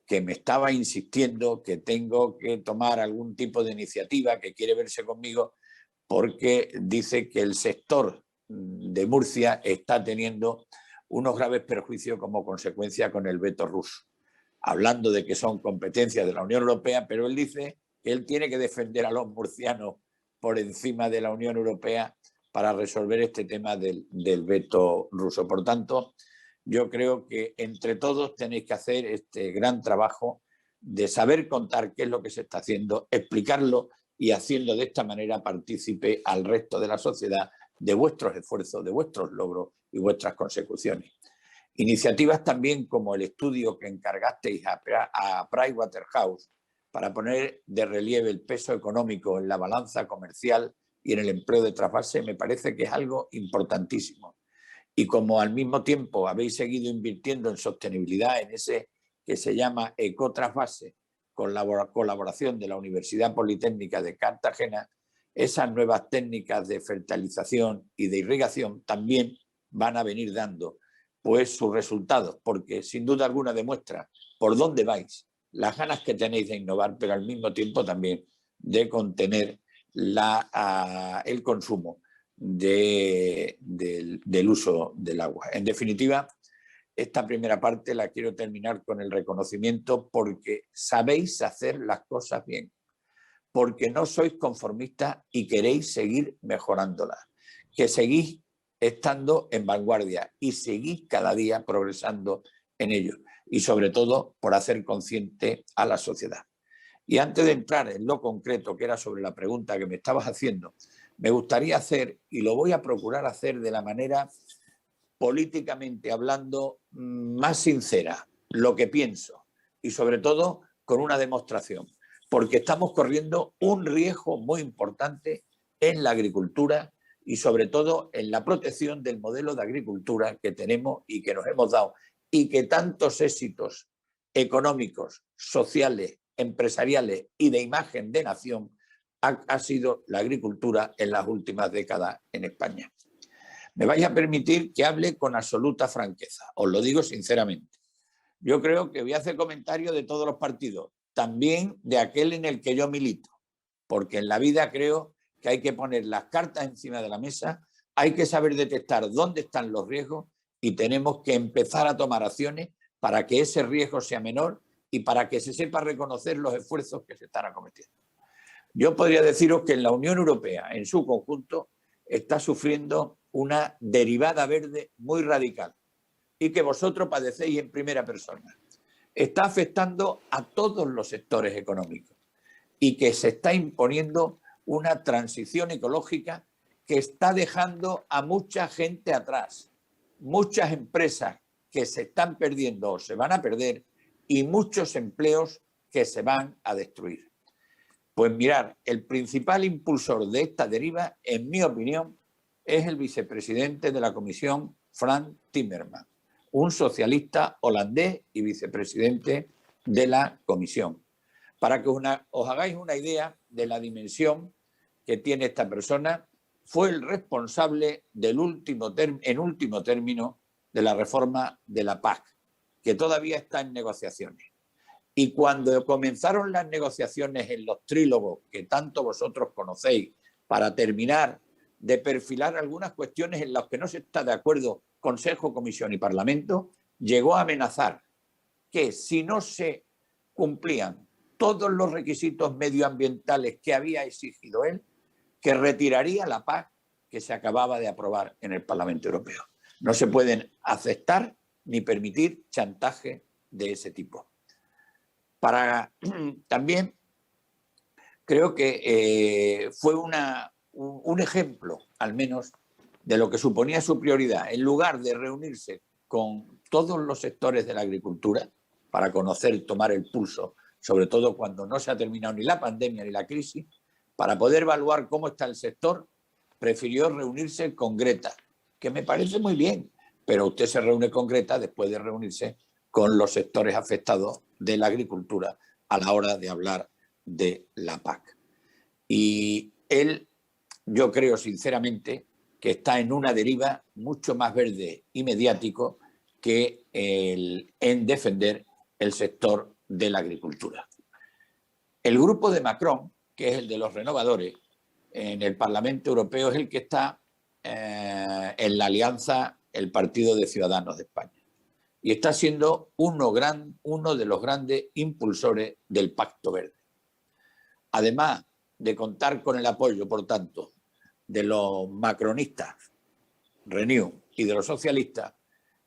que me estaba insistiendo que tengo que tomar algún tipo de iniciativa, que quiere verse conmigo, porque dice que el sector de Murcia está teniendo unos graves perjuicios como consecuencia con el veto ruso. Hablando de que son competencias de la Unión Europea, pero él dice que él tiene que defender a los murcianos por encima de la Unión Europea para resolver este tema del veto ruso. Por tanto, yo creo que entre todos tenéis que hacer este gran trabajo de saber contar qué es lo que se está haciendo, explicarlo y haciendo de esta manera partícipe al resto de la sociedad de vuestros esfuerzos, de vuestros logros y vuestras consecuciones. Iniciativas también como el estudio que encargasteis a Pricewaterhouse para poner de relieve el peso económico en la balanza comercial y en el empleo de trasvase, me parece que es algo importantísimo. Y como al mismo tiempo habéis seguido invirtiendo en sostenibilidad, en ese que se llama Ecotrasvase, con la colaboración de la Universidad Politécnica de Cartagena, esas nuevas técnicas de fertilización y de irrigación también van a venir dando pues sus resultados, porque sin duda alguna demuestra por dónde vais, las ganas que tenéis de innovar, pero al mismo tiempo también de contener el consumo del uso del agua. En definitiva, esta primera parte la quiero terminar con el reconocimiento porque sabéis hacer las cosas bien, porque no sois conformistas y queréis seguir mejorándolas, que seguís estando en vanguardia y seguís cada día progresando en ello, y sobre todo por hacer consciente a la sociedad. Y antes de entrar en lo concreto, que era sobre la pregunta que me estabas haciendo, me gustaría hacer, y lo voy a procurar hacer de la manera políticamente hablando más sincera, lo que pienso, y sobre todo con una demostración, porque estamos corriendo un riesgo muy importante en la agricultura y sobre todo en la protección del modelo de agricultura que tenemos y que nos hemos dado, y que tantos éxitos económicos, sociales, empresariales y de imagen de nación ha sido la agricultura en las últimas décadas en España. Me vais a permitir que hable con absoluta franqueza, os lo digo sinceramente. Yo creo que voy a hacer comentarios de todos los partidos, también de aquel en el que yo milito, porque en la vida creo que hay que poner las cartas encima de la mesa, hay que saber detectar dónde están los riesgos y tenemos que empezar a tomar acciones para que ese riesgo sea menor y para que se sepa reconocer los esfuerzos que se están acometiendo. Yo podría deciros que en la Unión Europea, en su conjunto, está sufriendo una derivada verde muy radical y que vosotros padecéis en primera persona. Está afectando a todos los sectores económicos y que se está imponiendo una transición ecológica que está dejando a mucha gente atrás, muchas empresas que se están perdiendo o se van a perder y muchos empleos que se van a destruir. Pues mirar, el principal impulsor de esta deriva, en mi opinión, es el vicepresidente de la Comisión, Frans Timmermans, un socialista holandés y vicepresidente de la Comisión. Para que os hagáis una idea de la dimensión que tiene esta persona, fue el responsable en último término de la reforma de la PAC, que todavía está en negociaciones. Y cuando comenzaron las negociaciones en los trílogos, que tanto vosotros conocéis, para terminar de perfilar algunas cuestiones en las que no se está de acuerdo Consejo, Comisión y Parlamento, llegó a amenazar que si no se cumplían todos los requisitos medioambientales que había exigido él, que retiraría la PAC que se acababa de aprobar en el Parlamento Europeo. No se pueden aceptar ni permitir chantaje de ese tipo. También creo que fue un ejemplo, al menos, de lo que suponía su prioridad. En lugar de reunirse con todos los sectores de la agricultura para conocer, tomar el pulso, sobre todo cuando no se ha terminado ni la pandemia ni la crisis, para poder evaluar cómo está el sector, prefirió reunirse con Greta, que me parece muy bien, pero usted se reúne con Greta después de reunirse con los sectores afectados de la agricultura a la hora de hablar de la PAC. Y él, yo creo sinceramente, que está en una deriva mucho más verde y mediático que en defender el sector de la agricultura. El grupo de Macron, que es el de los renovadores, en el Parlamento Europeo es el que está en la alianza el Partido de Ciudadanos de España. Y está siendo uno de los grandes impulsores del Pacto Verde. Además de contar con el apoyo, por tanto, de los macronistas, Renew, y de los socialistas,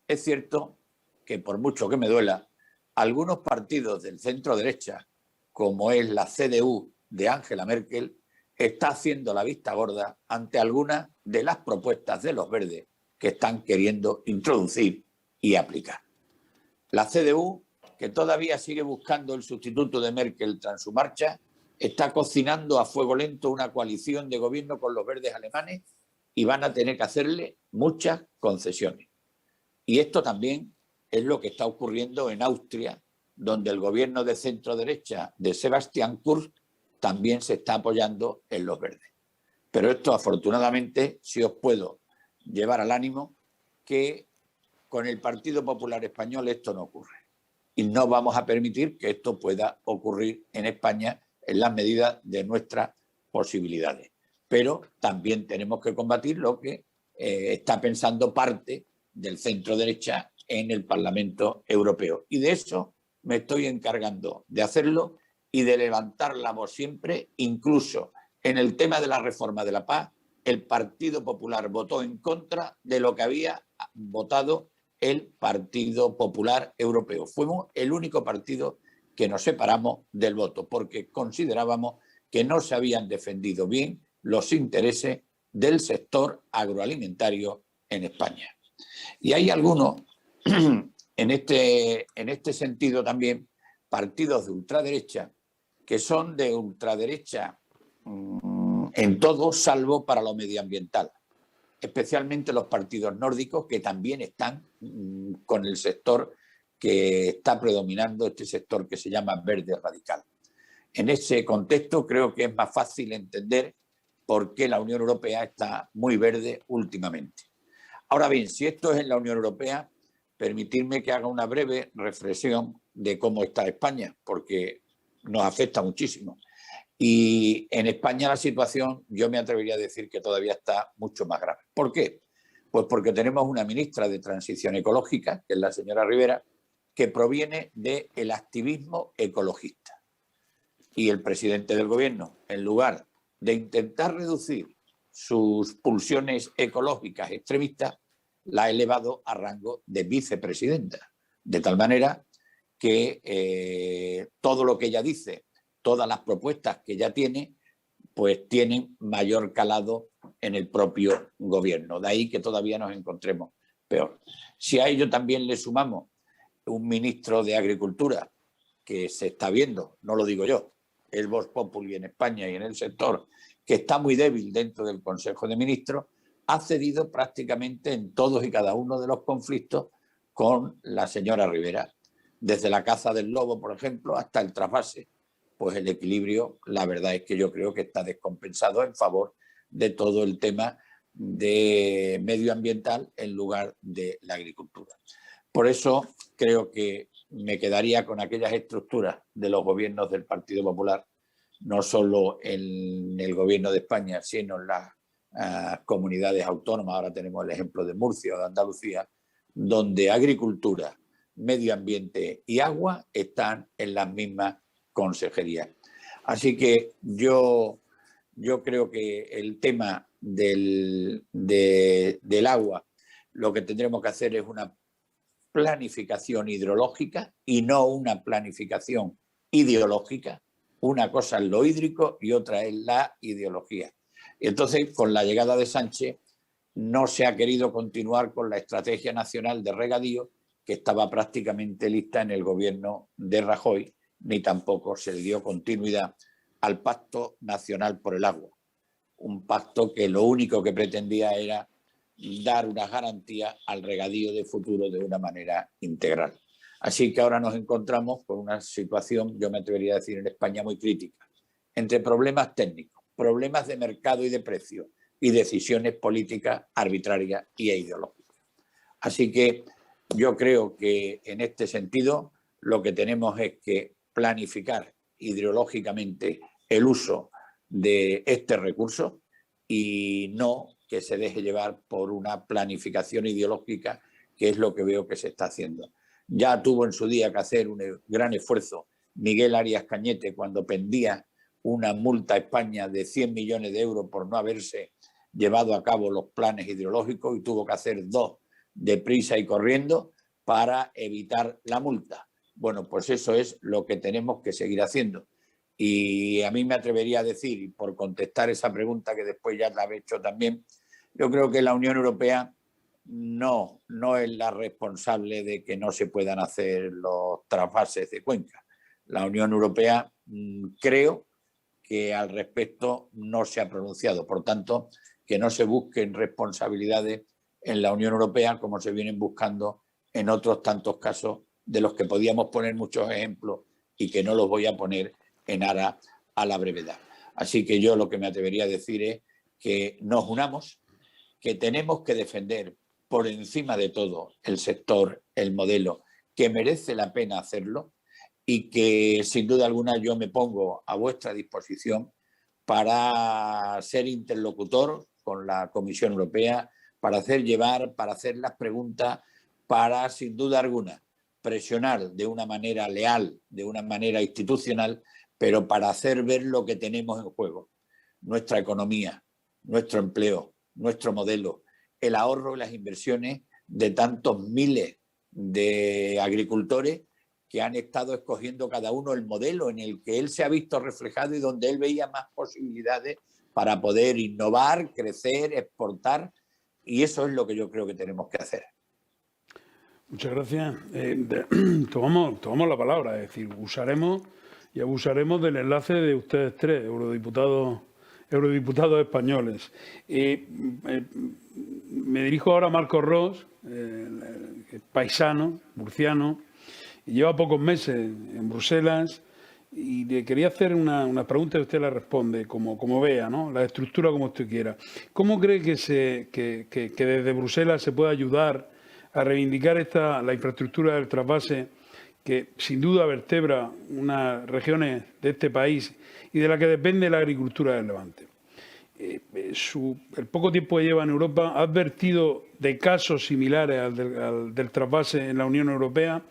es cierto que, por mucho que me duela, algunos partidos del centro-derecha, como es la CDU de Angela Merkel, está haciendo la vista gorda ante algunas de las propuestas de los verdes que están queriendo introducir y aplicar. La CDU, que todavía sigue buscando el sustituto de Merkel tras su marcha, está cocinando a fuego lento una coalición de gobierno con los verdes alemanes y van a tener que hacerle muchas concesiones. Y esto también es lo que está ocurriendo en Austria, donde el gobierno de centro-derecha de Sebastian Kurz también se está apoyando en los verdes. Pero esto, afortunadamente, sí os puedo llevar al ánimo que con el Partido Popular Español esto no ocurre. Y no vamos a permitir que esto pueda ocurrir en España en las medidas de nuestras posibilidades. Pero también tenemos que combatir lo que está pensando parte del centro-derecha en el Parlamento Europeo. Y de eso me estoy encargando de hacerlo y de levantar la voz siempre, incluso en el tema de la reforma de la PAC. El Partido Popular votó en contra de lo que había votado el Partido Popular Europeo. Fuimos el único partido que nos separamos del voto porque considerábamos que no se habían defendido bien los intereses del sector agroalimentario en España. Y hay algunos, en este sentido también, partidos de ultraderecha, que son de ultraderecha en todo, salvo para lo medioambiental. Especialmente los partidos nórdicos, que también están con el sector que está predominando, este sector que se llama verde radical. En ese contexto creo que es más fácil entender por qué la Unión Europea está muy verde últimamente. Ahora bien, si esto es en la Unión Europea, permitidme que haga una breve reflexión de cómo está España, porque nos afecta muchísimo. Y en España la situación, yo me atrevería a decir que todavía está mucho más grave. ¿Por qué? Pues porque tenemos una ministra de Transición Ecológica, que es la señora Rivera, que proviene del activismo ecologista. Y el presidente del gobierno, en lugar de intentar reducir sus pulsiones ecológicas extremistas, la ha elevado a rango de vicepresidenta. De tal manera que todo lo que ella dice, todas las propuestas que ella tiene, pues tienen mayor calado en el propio gobierno. De ahí que todavía nos encontremos peor. Si a ello también le sumamos un ministro de Agricultura que se está viendo, no lo digo yo, el Vox Populi en España y en el sector, que está muy débil dentro del Consejo de Ministros, ha cedido prácticamente en todos y cada uno de los conflictos con la señora Rivera. Desde la caza del lobo, por ejemplo, hasta el trasvase, pues el equilibrio, la verdad es que yo creo que está descompensado en favor de todo el tema de medioambiental en lugar de la agricultura. Por eso creo que me quedaría con aquellas estructuras de los gobiernos del Partido Popular, no solo en el gobierno de España, sino en las comunidades autónomas. Ahora tenemos el ejemplo de Murcia o de Andalucía, donde agricultura, Medio Ambiente y Agua están en las mismas consejerías. Así que yo creo que el tema del agua, lo que tendremos que hacer es una planificación hidrológica y no una planificación ideológica. Una cosa es lo hídrico y otra es la ideología. Y entonces, con la llegada de Sánchez, no se ha querido continuar con la Estrategia Nacional de Regadío, que estaba prácticamente lista en el gobierno de Rajoy, ni tampoco se le dio continuidad al Pacto Nacional por el Agua. Un pacto que lo único que pretendía era dar una garantía al regadío de futuro de una manera integral. Así que ahora nos encontramos con una situación, yo me atrevería a decir en España, muy crítica, entre problemas técnicos, problemas de mercado y de precio y decisiones políticas arbitrarias e ideológicas. Así que yo creo que en este sentido lo que tenemos es que planificar hidrológicamente el uso de este recurso y no que se deje llevar por una planificación ideológica, que es lo que veo que se está haciendo. Ya tuvo en su día que hacer un gran esfuerzo Miguel Arias Cañete cuando pendía una multa a España de 100 millones de euros por no haberse llevado a cabo los planes hidrológicos, y tuvo que hacer 2 deprisa y corriendo para evitar la multa. Bueno, pues eso es lo que tenemos que seguir haciendo. Y a mí me atrevería a decir, y por contestar esa pregunta que después ya la he hecho también, yo creo que la Unión Europea no es la responsable de que no se puedan hacer los trasvases de cuenca. La Unión Europea creo que al respecto no se ha pronunciado. Por tanto, que no se busquen responsabilidades en la Unión Europea como se vienen buscando en otros tantos casos de los que podíamos poner muchos ejemplos y que no los voy a poner en aras a la brevedad. Así que yo lo que me atrevería a decir es que nos unamos, que tenemos que defender por encima de todo el sector, el modelo, que merece la pena hacerlo, y que sin duda alguna yo me pongo a vuestra disposición para ser interlocutor con la Comisión Europea, para hacer llevar, para hacer las preguntas, para sin duda alguna presionar de una manera leal, de una manera institucional, pero para hacer ver lo que tenemos en juego: nuestra economía, nuestro empleo, nuestro modelo, el ahorro y las inversiones de tantos miles de agricultores que han estado escogiendo cada uno el modelo en el que él se ha visto reflejado y donde él veía más posibilidades para poder innovar, crecer, exportar, y eso es lo que yo creo que tenemos que hacer. Muchas gracias. Tomamos la palabra, es decir, usaremos y abusaremos del enlace de ustedes tres, eurodiputados españoles. Me dirijo ahora a Marcos Ros, paisano, murciano, y lleva pocos meses en Bruselas, y le quería hacer una pregunta y usted la responde como vea, ¿no? La estructura como usted quiera. ¿Cómo cree que desde Bruselas se puede ayudar a reivindicar la infraestructura del trasvase, que sin duda vertebra unas regiones de este país y de la que depende la agricultura del Levante? El poco tiempo que lleva en Europa, ¿ha advertido de casos similares al del trasvase en la Unión Europea?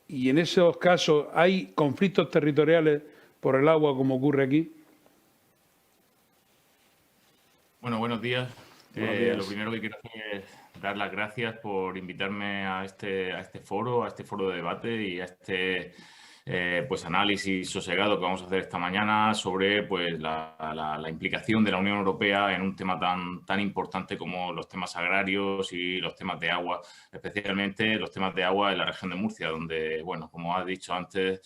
Y en esos casos, ¿hay conflictos territoriales por el agua como ocurre aquí? Bueno, buenos días. Buenos días. Lo primero que quiero hacer es dar las gracias por invitarme a este foro de debate y a este análisis sosegado que vamos a hacer esta mañana sobre pues la implicación de la Unión Europea en un tema tan importante como los temas agrarios y los temas de agua, especialmente los temas de agua en la región de Murcia, donde, bueno, como has dicho antes,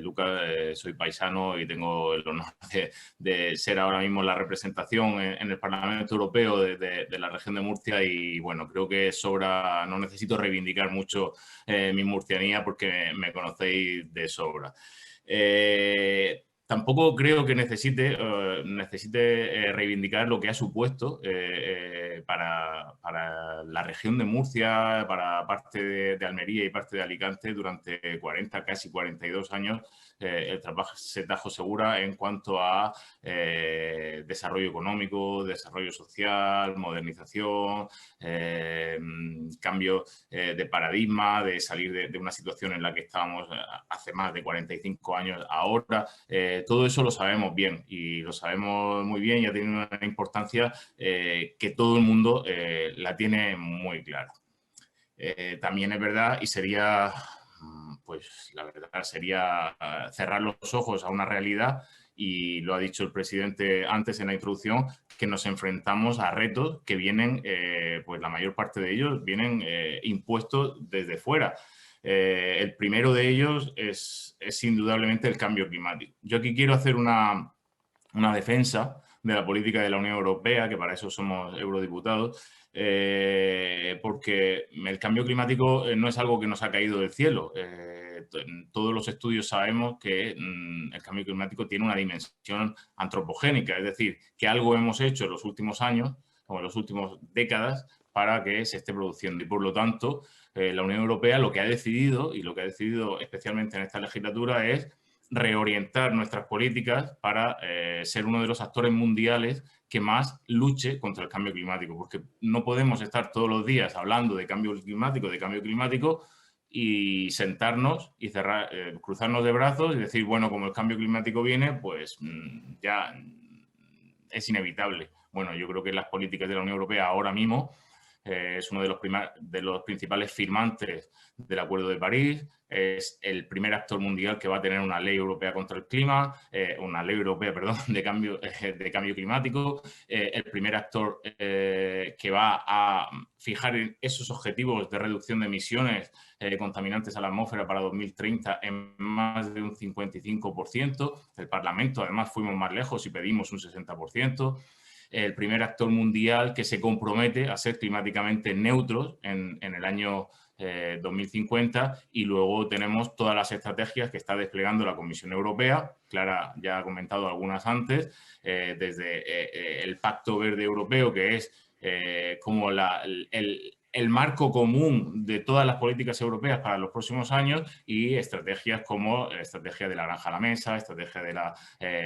Lucas, soy paisano y tengo el honor de ser ahora mismo la representación en el Parlamento Europeo de la región de Murcia, y bueno, creo que no necesito reivindicar mucho mi murcianía porque me conocéis de sobra. Tampoco creo que necesite reivindicar lo que ha supuesto para la región de Murcia, para parte de Almería y parte de Alicante durante casi 42 años, el trasvase Tajo Segura en cuanto a desarrollo económico, desarrollo social, modernización, cambio de paradigma, de salir de una situación en la que estábamos hace más de 45 años ahora. Todo eso lo sabemos bien y lo sabemos muy bien y ha tenido una importancia que todo el mundo la tiene muy clara. También es verdad y sería, pues la verdad, sería cerrar los ojos a una realidad, y lo ha dicho el presidente antes en la introducción, que nos enfrentamos a retos que vienen, pues la mayor parte de ellos vienen impuestos desde fuera. El primero de ellos es indudablemente el cambio climático. Yo aquí quiero hacer una defensa de la política de la Unión Europea, que para eso somos eurodiputados, porque el cambio climático no es algo que nos ha caído del cielo. En todos los estudios sabemos que el cambio climático tiene una dimensión antropogénica, es decir, que algo hemos hecho en los últimos años o en las últimas décadas para que se esté produciendo. Y por lo tanto, la Unión Europea lo que ha decidido, y lo que ha decidido especialmente en esta legislatura, es reorientar nuestras políticas para ser uno de los actores mundiales que más luche contra el cambio climático, porque no podemos estar todos los días hablando de cambio climático y sentarnos y cruzarnos de brazos y decir, bueno, como el cambio climático viene, pues ya es inevitable. Bueno, yo creo que las políticas de la Unión Europea ahora mismo es uno de los principales firmantes del Acuerdo de París, es el primer actor mundial que va a tener una ley europea contra el clima, una ley europea, perdón, de cambio climático, el primer actor que va a fijar esos objetivos de reducción de emisiones contaminantes a la atmósfera para 2030 en más de un 55%. El Parlamento, además, fuimos más lejos y pedimos un 60%. El primer actor mundial que se compromete a ser climáticamente neutros en el año 2050, y luego tenemos todas las estrategias que está desplegando la Comisión Europea. Clara ya ha comentado algunas antes, desde el Pacto Verde Europeo, que es como el marco común de todas las políticas europeas para los próximos años, y estrategias como la estrategia de la granja a la mesa, estrategia de la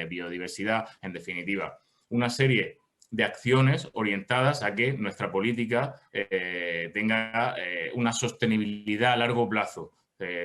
biodiversidad, en definitiva, una serie de acciones orientadas a que nuestra política tenga una sostenibilidad a largo plazo,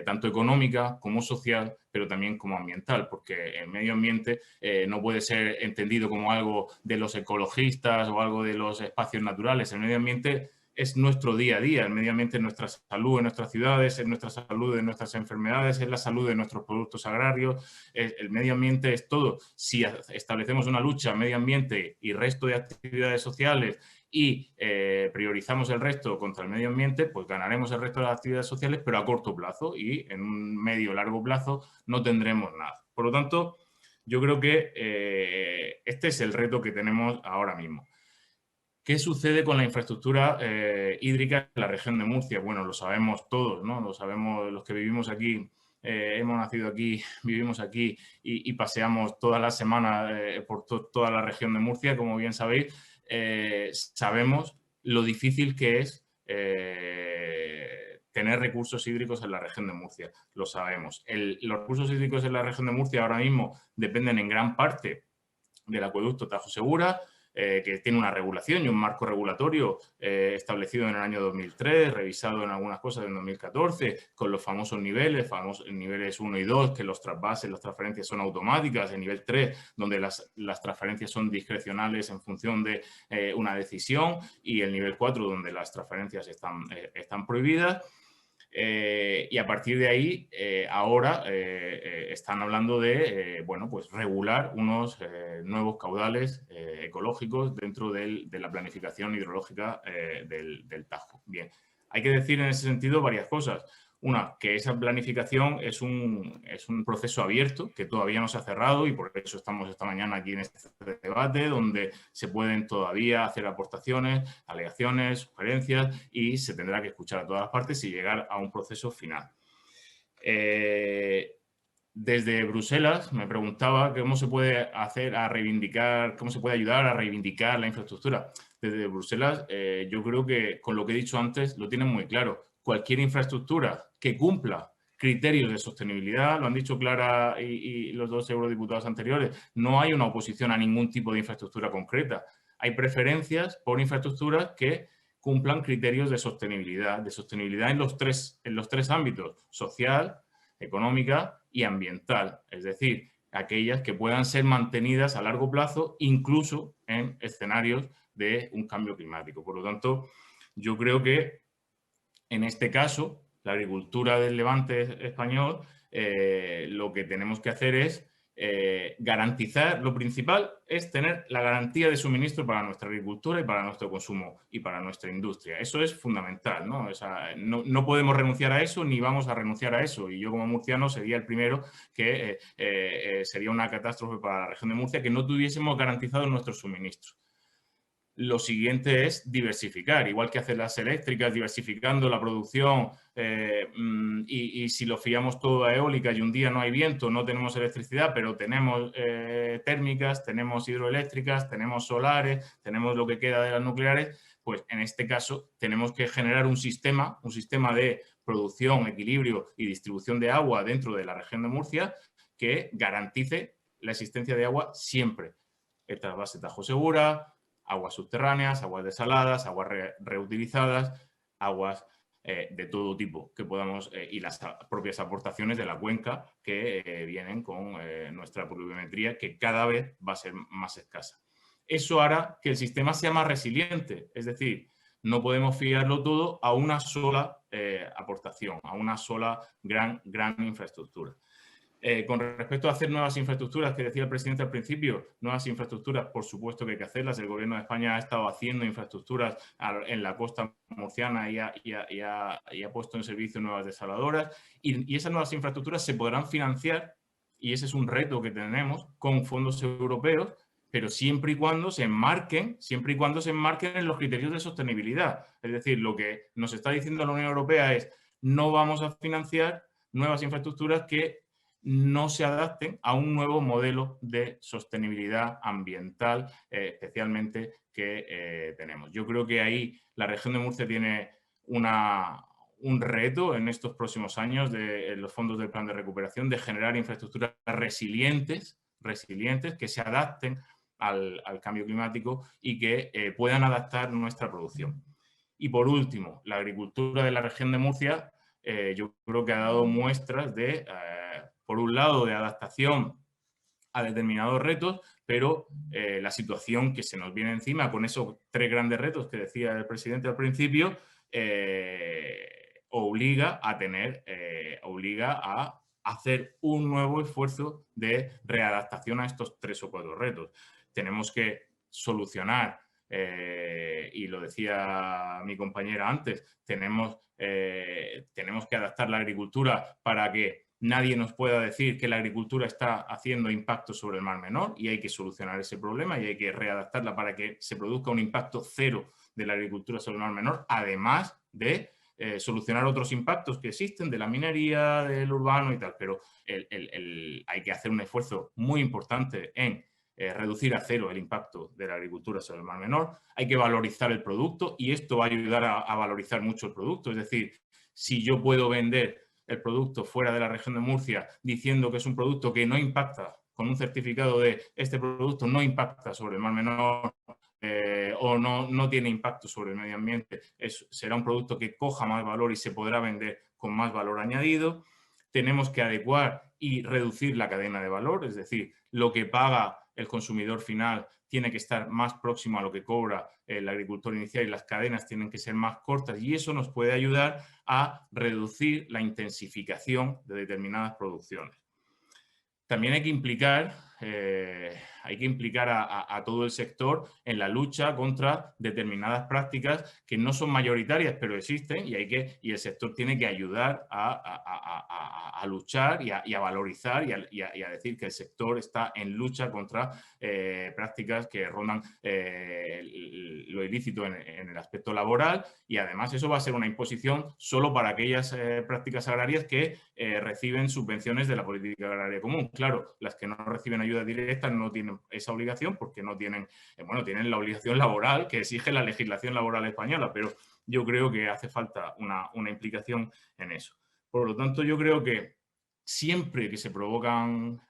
tanto económica como social, pero también como ambiental, porque el medio ambiente no puede ser entendido como algo de los ecologistas o algo de los espacios naturales. El medio ambiente es nuestro día a día, el medio ambiente es nuestra salud en nuestras ciudades, es nuestra salud en nuestras enfermedades, es la salud de nuestros productos agrarios, el medio ambiente es todo. Si establecemos una lucha medio ambiente y resto de actividades sociales y priorizamos el resto contra el medio ambiente, pues ganaremos el resto de las actividades sociales, pero a corto plazo, y en un medio o largo plazo no tendremos nada. Por lo tanto, yo creo que este es el reto que tenemos ahora mismo. ¿Qué sucede con la infraestructura hídrica en la región de Murcia? Bueno, lo sabemos todos, ¿no? Lo sabemos los que vivimos aquí, hemos nacido aquí, vivimos aquí y paseamos todas las semanas por toda la región de Murcia, como bien sabéis. Sabemos lo difícil que es tener recursos hídricos en la región de Murcia, lo sabemos. Los recursos hídricos en la región de Murcia ahora mismo dependen en gran parte del acueducto Tajo Segura, que tiene una regulación y un marco regulatorio establecido en el año 2003, revisado en algunas cosas en 2014, con los famosos niveles 1 y 2, que los trasvases, las transferencias son automáticas, el nivel 3, donde las transferencias son discrecionales en función de una decisión, y el nivel 4, donde las transferencias están prohibidas. Y a partir de ahí, ahora están hablando de bueno, pues regular unos nuevos caudales ecológicos dentro de la planificación hidrológica del Tajo. Bien, hay que decir en ese sentido varias cosas. Una, que esa planificación es un proceso abierto que todavía no se ha cerrado, y por eso estamos esta mañana aquí en este debate, donde se pueden todavía hacer aportaciones, alegaciones, sugerencias, y se tendrá que escuchar a todas las partes y llegar a un proceso final. Desde Bruselas me preguntaba cómo se puede cómo se puede ayudar a reivindicar la infraestructura. Desde Bruselas yo creo que, con lo que he dicho antes, lo tienen muy claro. Cualquier infraestructura que cumpla criterios de sostenibilidad, lo han dicho Clara y los dos eurodiputados anteriores, no hay una oposición a ningún tipo de infraestructura concreta. Hay preferencias por infraestructuras que cumplan criterios de sostenibilidad en los tres ámbitos: social, económica y ambiental. Es decir, aquellas que puedan ser mantenidas a largo plazo, incluso en escenarios de un cambio climático. Por lo tanto, yo creo que en este caso, la agricultura del Levante español, lo que tenemos que hacer es garantizar, lo principal es tener la garantía de suministro para nuestra agricultura y para nuestro consumo y para nuestra industria. Eso es fundamental, ¿no? O sea, no podemos renunciar a eso ni vamos a renunciar a eso. Y yo como murciano sería el primero que sería una catástrofe para la región de Murcia que no tuviésemos garantizados nuestros suministros. Lo siguiente es diversificar, igual que hacen las eléctricas, diversificando la producción y si lo fiamos todo a eólica y un día no hay viento, no tenemos electricidad, pero tenemos térmicas, tenemos hidroeléctricas, tenemos solares, tenemos lo que queda de las nucleares, pues en este caso tenemos que generar un sistema de producción, equilibrio y distribución de agua dentro de la región de Murcia que garantice la existencia de agua siempre. El trasvase Tajo Segura, aguas subterráneas, aguas desaladas, aguas reutilizadas, aguas de todo tipo que podamos y las propias aportaciones de la cuenca que vienen con nuestra pluviometría, que cada vez va a ser más escasa. Eso hará que el sistema sea más resiliente, es decir, no podemos fiarlo todo a una sola aportación, a una sola gran infraestructura. Con respecto a hacer nuevas infraestructuras, que decía el presidente al principio, nuevas infraestructuras, por supuesto que hay que hacerlas. El Gobierno de España ha estado haciendo infraestructuras en la costa murciana y ha puesto en servicio nuevas desaladoras. Y esas nuevas infraestructuras se podrán financiar, y ese es un reto que tenemos, con fondos europeos, pero siempre y cuando se enmarquen en los criterios de sostenibilidad. Es decir, lo que nos está diciendo la Unión Europea es: no vamos a financiar nuevas infraestructuras que no se adapten a un nuevo modelo de sostenibilidad ambiental, especialmente que tenemos. Yo creo que ahí la región de Murcia tiene un reto en estos próximos años de los fondos del Plan de Recuperación, de generar infraestructuras resilientes que se adapten al cambio climático y que puedan adaptar nuestra producción. Y por último, la agricultura de la región de Murcia, yo creo que ha dado muestras de por un lado, de adaptación a determinados retos, pero la situación que se nos viene encima con esos tres grandes retos que decía el presidente al principio, obliga a hacer un nuevo esfuerzo de readaptación a estos 3 o 4 retos. Tenemos que solucionar, y lo decía mi compañera antes, tenemos que adaptar la agricultura para que nadie nos pueda decir que la agricultura está haciendo impacto sobre el Mar Menor, y hay que solucionar ese problema y hay que readaptarla para que se produzca un impacto cero de la agricultura sobre el Mar Menor, además de solucionar otros impactos que existen de la minería, del urbano y tal. Pero hay que hacer un esfuerzo muy importante en reducir a cero el impacto de la agricultura sobre el Mar Menor. Hay que valorizar el producto y esto va a ayudar a valorizar mucho el producto. Es decir, si yo puedo vender el producto fuera de la región de Murcia diciendo que es un producto que no impacta, con un certificado de este producto no impacta sobre el Mar Menor o no tiene impacto sobre el medio ambiente, será un producto que coja más valor y se podrá vender con más valor añadido. Tenemos que adecuar y reducir la cadena de valor, es decir, lo que paga el consumidor final tiene que estar más próximo a lo que cobra el agricultor inicial y las cadenas tienen que ser más cortas, y eso nos puede ayudar a reducir la intensificación de determinadas producciones. También hay que implicar a todo el sector en la lucha contra determinadas prácticas que no son mayoritarias, pero existen, y el sector tiene que ayudar a luchar y a valorizar y a decir que el sector está en lucha contra prácticas que rondan lo ilícito en el aspecto laboral, y además eso va a ser una imposición solo para aquellas prácticas agrarias que reciben subvenciones de la política agraria común. Claro, las que no reciben ayuda directa no tienen esa obligación porque no tienen, tienen la obligación laboral que exige la legislación laboral española, pero yo creo que hace falta una implicación en eso. Por lo tanto, yo creo que siempre que se producen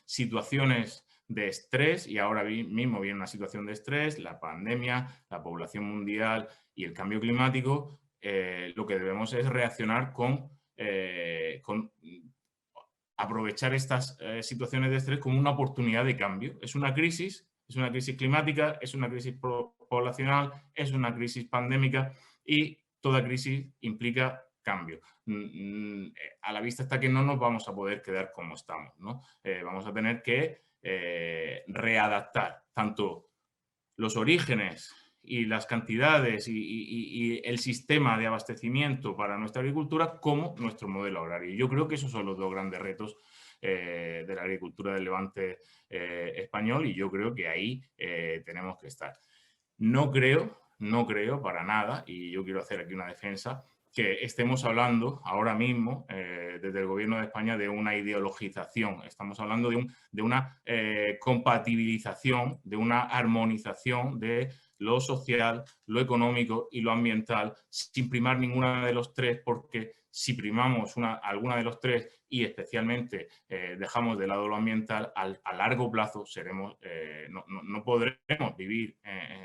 situaciones de estrés, y ahora mismo viene una situación de estrés, la pandemia, la población mundial y el cambio climático, lo que debemos es reaccionar con aprovechar estas situaciones de estrés como una oportunidad de cambio. Es una crisis climática, es una crisis poblacional, es una crisis pandémica y toda crisis implica cambio. A la vista está que no nos vamos a poder quedar como estamos, ¿no? Vamos a tener que readaptar tanto los orígenes y las cantidades y el sistema de abastecimiento para nuestra agricultura como nuestro modelo agrario. Yo creo que esos son los dos grandes retos de la agricultura del Levante español, y yo creo que ahí tenemos que estar. No creo para nada, y yo quiero hacer aquí una defensa, que estemos hablando ahora mismo desde el Gobierno de España de una ideologización. Estamos hablando de una compatibilización, de una armonización de lo social, lo económico y lo ambiental, sin primar ninguna de los tres, porque si primamos alguna de los tres y especialmente dejamos de lado lo ambiental, a largo plazo no podremos vivir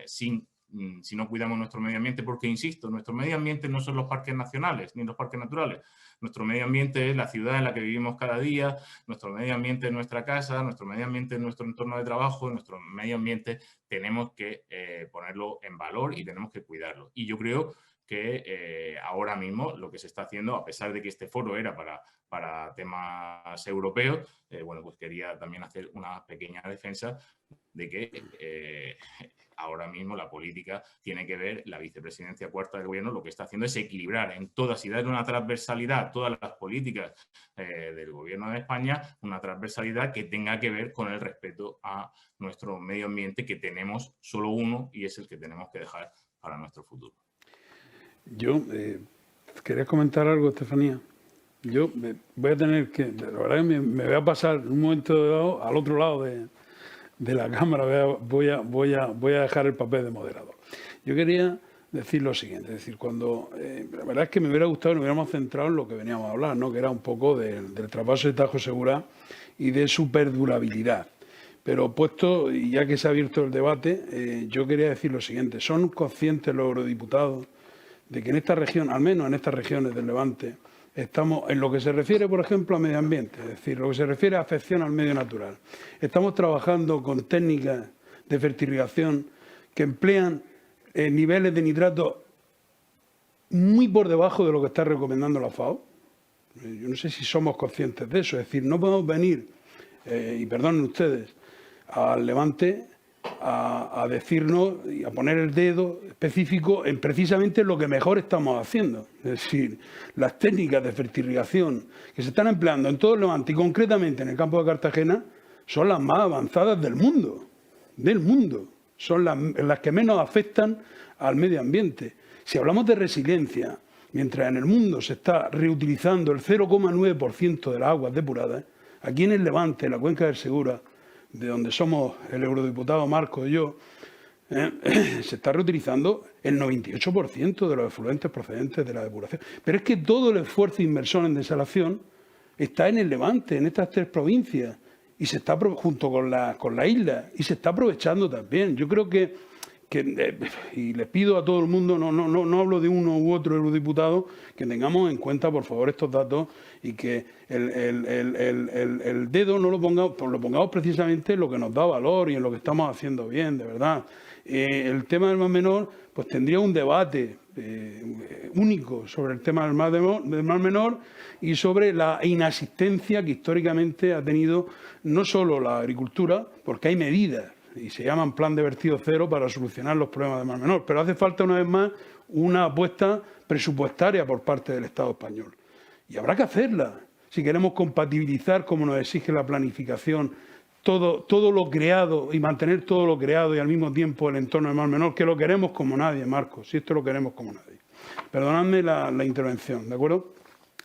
si no cuidamos nuestro medio ambiente, porque, insisto, nuestro medio ambiente no son los parques nacionales ni los parques naturales. Nuestro medio ambiente es la ciudad en la que vivimos cada día, nuestro medio ambiente es nuestra casa, nuestro medio ambiente es nuestro entorno de trabajo, nuestro medio ambiente tenemos que ponerlo en valor y tenemos que cuidarlo. Y yo creo que ahora mismo lo que se está haciendo, a pesar de que este foro era para temas europeos, bueno, pues quería también hacer una pequeña defensa de que ahora mismo la política tiene que ver, la vicepresidencia cuarta del gobierno lo que está haciendo es equilibrar en todas y dar una transversalidad a todas las políticas del gobierno de España, una transversalidad que tenga que ver con el respeto a nuestro medio ambiente, que tenemos solo uno y es el que tenemos que dejar para nuestro futuro. Yo quería comentar algo, Estefanía. Yo voy a tener que, la verdad que me voy a pasar un momento dado al otro lado de la cámara, voy a dejar el papel de moderador. Yo quería decir lo siguiente, es decir, la verdad es que me hubiera gustado que nos hubiéramos centrado en lo que veníamos a hablar, ¿no? Que era un poco del traspaso de Tajo Segura y de su perdurabilidad. Pero puesto, y ya que se ha abierto el debate, yo quería decir lo siguiente: ¿son conscientes los eurodiputados de que en esta región, al menos en estas regiones del Levante, estamos, en lo que se refiere, por ejemplo, a medio ambiente, es decir, lo que se refiere a afección al medio natural, estamos trabajando con técnicas de fertilización que emplean niveles de nitrato muy por debajo de lo que está recomendando la FAO? Yo no sé si somos conscientes de eso. Es decir, no podemos venir, y perdonen ustedes, al Levante a decirnos y a poner el dedo específico en precisamente lo que mejor estamos haciendo. Es decir, las técnicas de fertilización que se están empleando en todo el Levante y concretamente en el campo de Cartagena son las más avanzadas del mundo. Son las que menos afectan al medio ambiente. Si hablamos de resiliencia, mientras en el mundo se está reutilizando el 0,9% de las aguas depuradas, aquí en el Levante, en la cuenca del Segura, de donde somos el eurodiputado Marco y yo, se está reutilizando el 98% de los efluentes procedentes de la depuración. Pero es que todo el esfuerzo inversor en desalación está en el Levante, en estas tres provincias, y se está junto con la isla, y se está aprovechando también. Yo creo que y les pido a todo el mundo, no hablo de uno u otro eurodiputado, que tengamos en cuenta, por favor, estos datos y que el dedo no lo pongamos precisamente en lo que nos da valor y en lo que estamos haciendo bien, de verdad. El tema del Mar Menor, pues tendría un debate único sobre el tema del Mar Menor y sobre la inasistencia que históricamente ha tenido no solo la agricultura, porque hay medidas y se llaman plan de vertido cero para solucionar los problemas del Mar Menor. Pero hace falta, una vez más, una apuesta presupuestaria por parte del Estado español. Y habrá que hacerla si queremos compatibilizar, como nos exige la planificación, todo lo creado y mantener todo lo creado y al mismo tiempo el entorno del Mar Menor, que lo queremos como nadie, Marcos, si esto lo queremos como nadie. Perdonadme la intervención, ¿de acuerdo?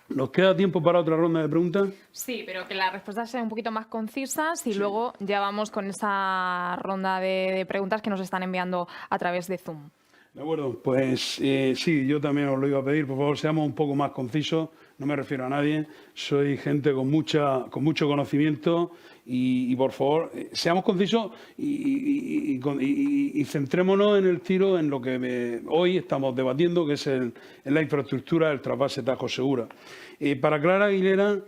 ¿Nos queda tiempo para otra ronda de preguntas? Sí, pero que las respuestas sean un poquito más concisas y luego ya vamos con esa ronda de preguntas que nos están enviando a través de Zoom. De acuerdo, pues sí, yo también os lo iba a pedir, por favor, seamos un poco más concisos, no me refiero a nadie, soy gente con mucho conocimiento y por favor, seamos concisos y centrémonos en el tiro en lo que hoy estamos debatiendo, que es la infraestructura del trasvase Tajo Segura. Para Clara Aguilera,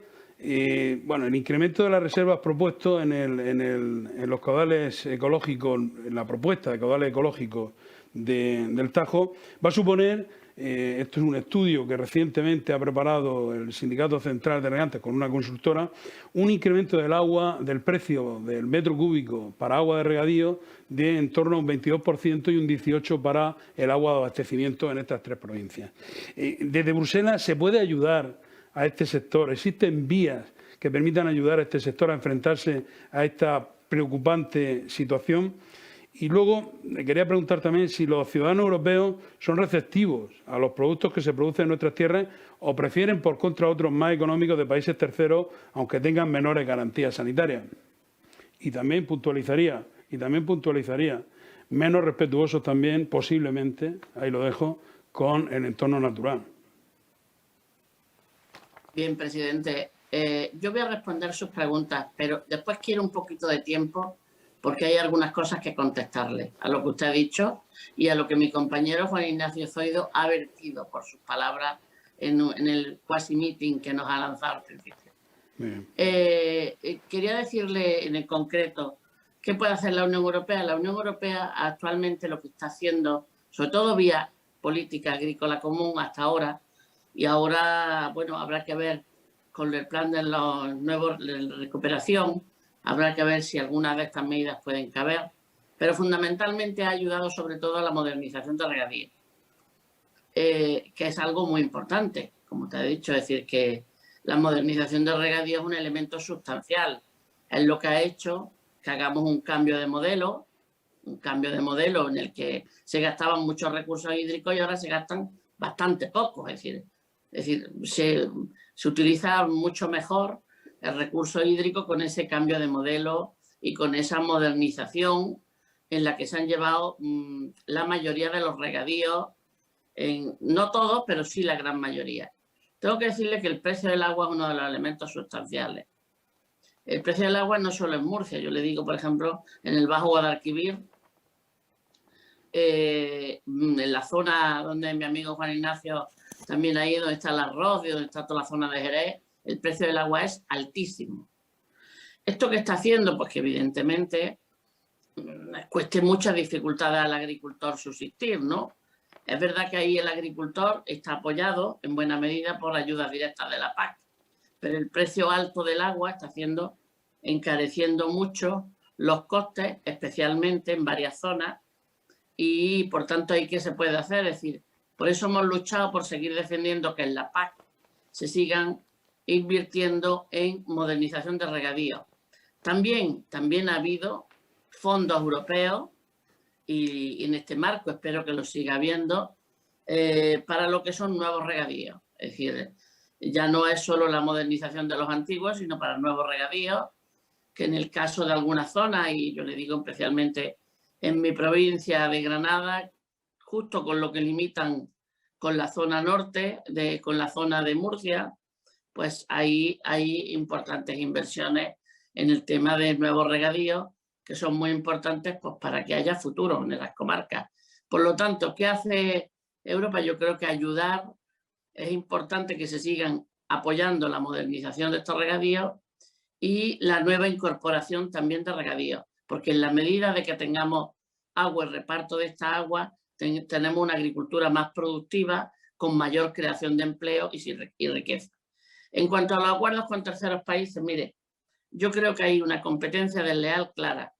bueno, el incremento de las reservas propuesto en los caudales ecológicos, en la propuesta de caudales ecológicos del Tajo, va a suponer, esto es un estudio que recientemente ha preparado el Sindicato Central de Regantes con una consultora, un incremento del precio del metro cúbico para agua de regadío de en torno a un 22% y un 18% para el agua de abastecimiento en estas tres provincias. Desde Bruselas se puede ayudar a este sector, existen vías que permitan ayudar a este sector a enfrentarse a esta preocupante situación. Y luego le quería preguntar también si los ciudadanos europeos son receptivos a los productos que se producen en nuestras tierras o prefieren por contra otros más económicos de países terceros, aunque tengan menores garantías sanitarias. Y también puntualizaría, menos respetuosos también, posiblemente, ahí lo dejo, con el entorno natural. Bien, presidente. Yo voy a responder sus preguntas, pero después quiero un poquito de tiempo porque hay algunas cosas que contestarle a lo que usted ha dicho y a lo que mi compañero Juan Ignacio Zoido ha vertido por sus palabras en el quasi meeting que nos ha lanzado al principio. Quería decirle en el concreto qué puede hacer la Unión Europea. La Unión Europea actualmente lo que está haciendo, sobre todo vía política agrícola común hasta ahora, y ahora, bueno, habrá que ver con el plan de los nuevos de recuperación, habrá que ver si algunas de estas medidas pueden caber, pero fundamentalmente ha ayudado sobre todo a la modernización de regadío, que es algo muy importante, como te he dicho, es decir, que la modernización de regadío es un elemento sustancial, es lo que ha hecho que hagamos un cambio de modelo en el que se gastaban muchos recursos hídricos y ahora se gastan bastante pocos, es decir, se utiliza mucho mejor el recurso hídrico con ese cambio de modelo y con esa modernización en la que se han llevado la mayoría de los regadíos, no todos, pero sí la gran mayoría. Tengo que decirle que el precio del agua es uno de los elementos sustanciales. El precio del agua no solo en Murcia, yo le digo, por ejemplo, en el Bajo Guadalquivir, en la zona donde mi amigo Juan Ignacio también ahí, donde está el arroz y donde está toda la zona de Jerez, el precio del agua es altísimo. ¿Esto qué está haciendo? Pues que evidentemente cueste muchas dificultades al agricultor subsistir, ¿no? Es verdad que ahí el agricultor está apoyado en buena medida por ayudas directas de la PAC, pero el precio alto del agua está encareciendo mucho los costes, especialmente en varias zonas, y por tanto, ¿ahí qué se puede hacer? Es decir, por eso hemos luchado por seguir defendiendo que en la PAC se sigan invirtiendo en modernización de regadío. También ha habido fondos europeos y en este marco espero que lo siga habiendo para lo que son nuevos regadíos. Es decir, ya no es solo la modernización de los antiguos, sino para nuevos regadíos, que en el caso de algunas zonas, y yo le digo especialmente en mi provincia de Granada, justo con lo que limitan con la zona norte, con la zona de Murcia, pues ahí hay importantes inversiones en el tema de nuevos regadíos, que son muy importantes pues, para que haya futuro en las comarcas. Por lo tanto, ¿qué hace Europa? Yo creo que ayudar, es importante que se sigan apoyando la modernización de estos regadíos y la nueva incorporación también de regadíos, porque en la medida de que tengamos agua y reparto de esta agua, tenemos una agricultura más productiva, con mayor creación de empleo y riqueza. En cuanto a los acuerdos con terceros países, mire, yo creo que hay una competencia desleal clara,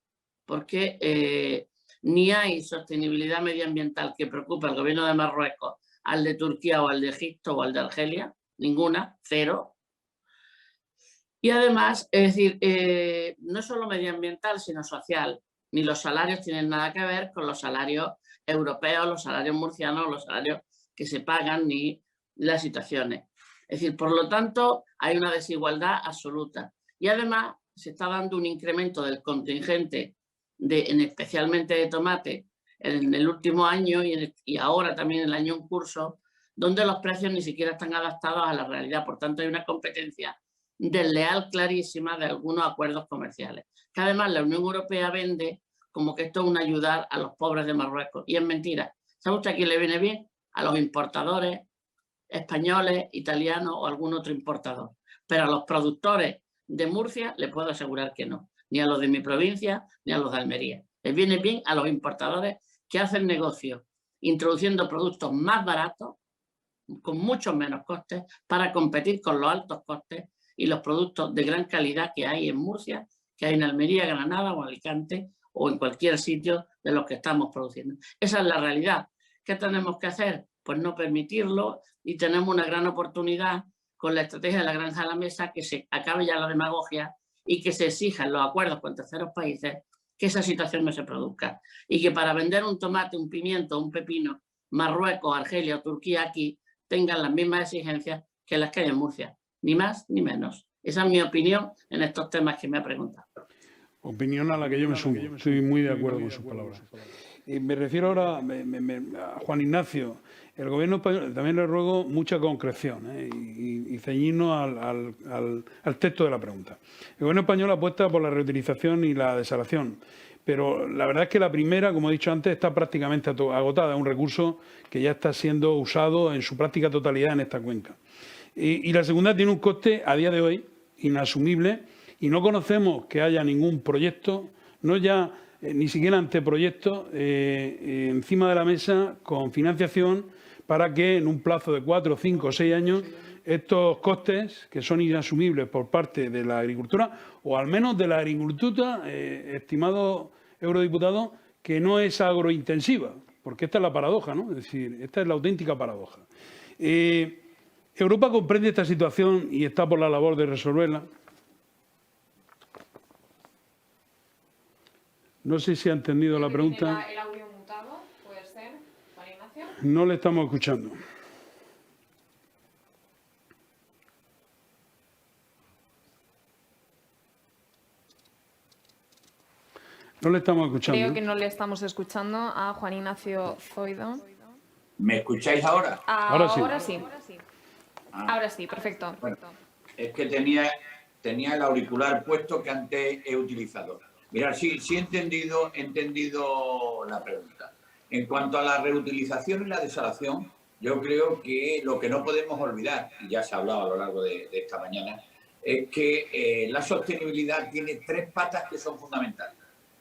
porque ni hay sostenibilidad medioambiental que preocupe al gobierno de Marruecos, al de Turquía o al de Egipto o al de Argelia, ninguna, cero. Y además, es decir, no solo medioambiental, sino social. Ni los salarios tienen nada que ver con los salarios europeos, los salarios murcianos, los salarios que se pagan, ni las situaciones. Es decir, por lo tanto, hay una desigualdad absoluta. Y además, se está dando un incremento del contingente, especialmente de tomate, en el último año y ahora también en el año en curso, donde los precios ni siquiera están adaptados a la realidad. Por tanto, hay una competencia desleal clarísima de algunos acuerdos comerciales, que además la Unión Europea vende como que esto es un ayudar a los pobres de Marruecos. Y es mentira. ¿Sabe usted a quién le viene bien? A los importadores españoles, italianos o algún otro importador. Pero a los productores de Murcia le puedo asegurar que no. Ni a los de mi provincia, ni a los de Almería. Les viene bien a los importadores que hacen negocios introduciendo productos más baratos, con muchos menos costes, para competir con los altos costes y los productos de gran calidad que hay en Murcia, que hay en Almería, Granada o Alicante o en cualquier sitio de los que estamos produciendo. Esa es la realidad. ¿Qué tenemos que hacer? Pues no permitirlo, y tenemos una gran oportunidad con la estrategia de la granja a la mesa, que se acabe ya la demagogia y que se exijan los acuerdos con terceros países que esa situación no se produzca. Y que para vender un tomate, un pimiento, un pepino, Marruecos, Argelia o Turquía aquí tengan las mismas exigencias que las que hay en Murcia. Ni más ni menos. Esa es mi opinión en estos temas que me ha preguntado. Opinión a la que yo me sumo. Estoy muy de acuerdo con sus palabras. Y me refiero ahora a Juan Ignacio. El Gobierno español, también le ruego mucha concreción y ceñirnos al texto de la pregunta. El Gobierno español apuesta por la reutilización y la desalación, pero la verdad es que la primera, como he dicho antes, está prácticamente agotada. Es un recurso que ya está siendo usado en su práctica totalidad en esta cuenca. Y la segunda tiene un coste a día de hoy inasumible y no conocemos que haya ningún proyecto, no ya ni siquiera anteproyecto encima de la mesa con financiación para que en un plazo de 4, 5 o 6 años estos costes, que son inasumibles por parte de la agricultura, o al menos de la agricultura, estimado eurodiputado, que no es agrointensiva, porque esta es la paradoja, ¿no? Es decir, esta es la auténtica paradoja. Europa comprende esta situación y está por la labor de resolverla. No sé si ha entendido la pregunta. ¿El audio mutado puede ser, Juan Ignacio? No le estamos escuchando. No le estamos escuchando. Creo que no le estamos escuchando a Juan Ignacio Zoido. ¿Me escucháis ahora? Ahora sí. Ahora sí, perfecto. Bueno, es que tenía el auricular puesto que antes he utilizado. Mirad, sí he entendido la pregunta. En cuanto a la reutilización y la desalación, yo creo que lo que no podemos olvidar, y ya se ha hablado a lo largo de esta mañana, es que la sostenibilidad tiene 3 patas que son fundamentales.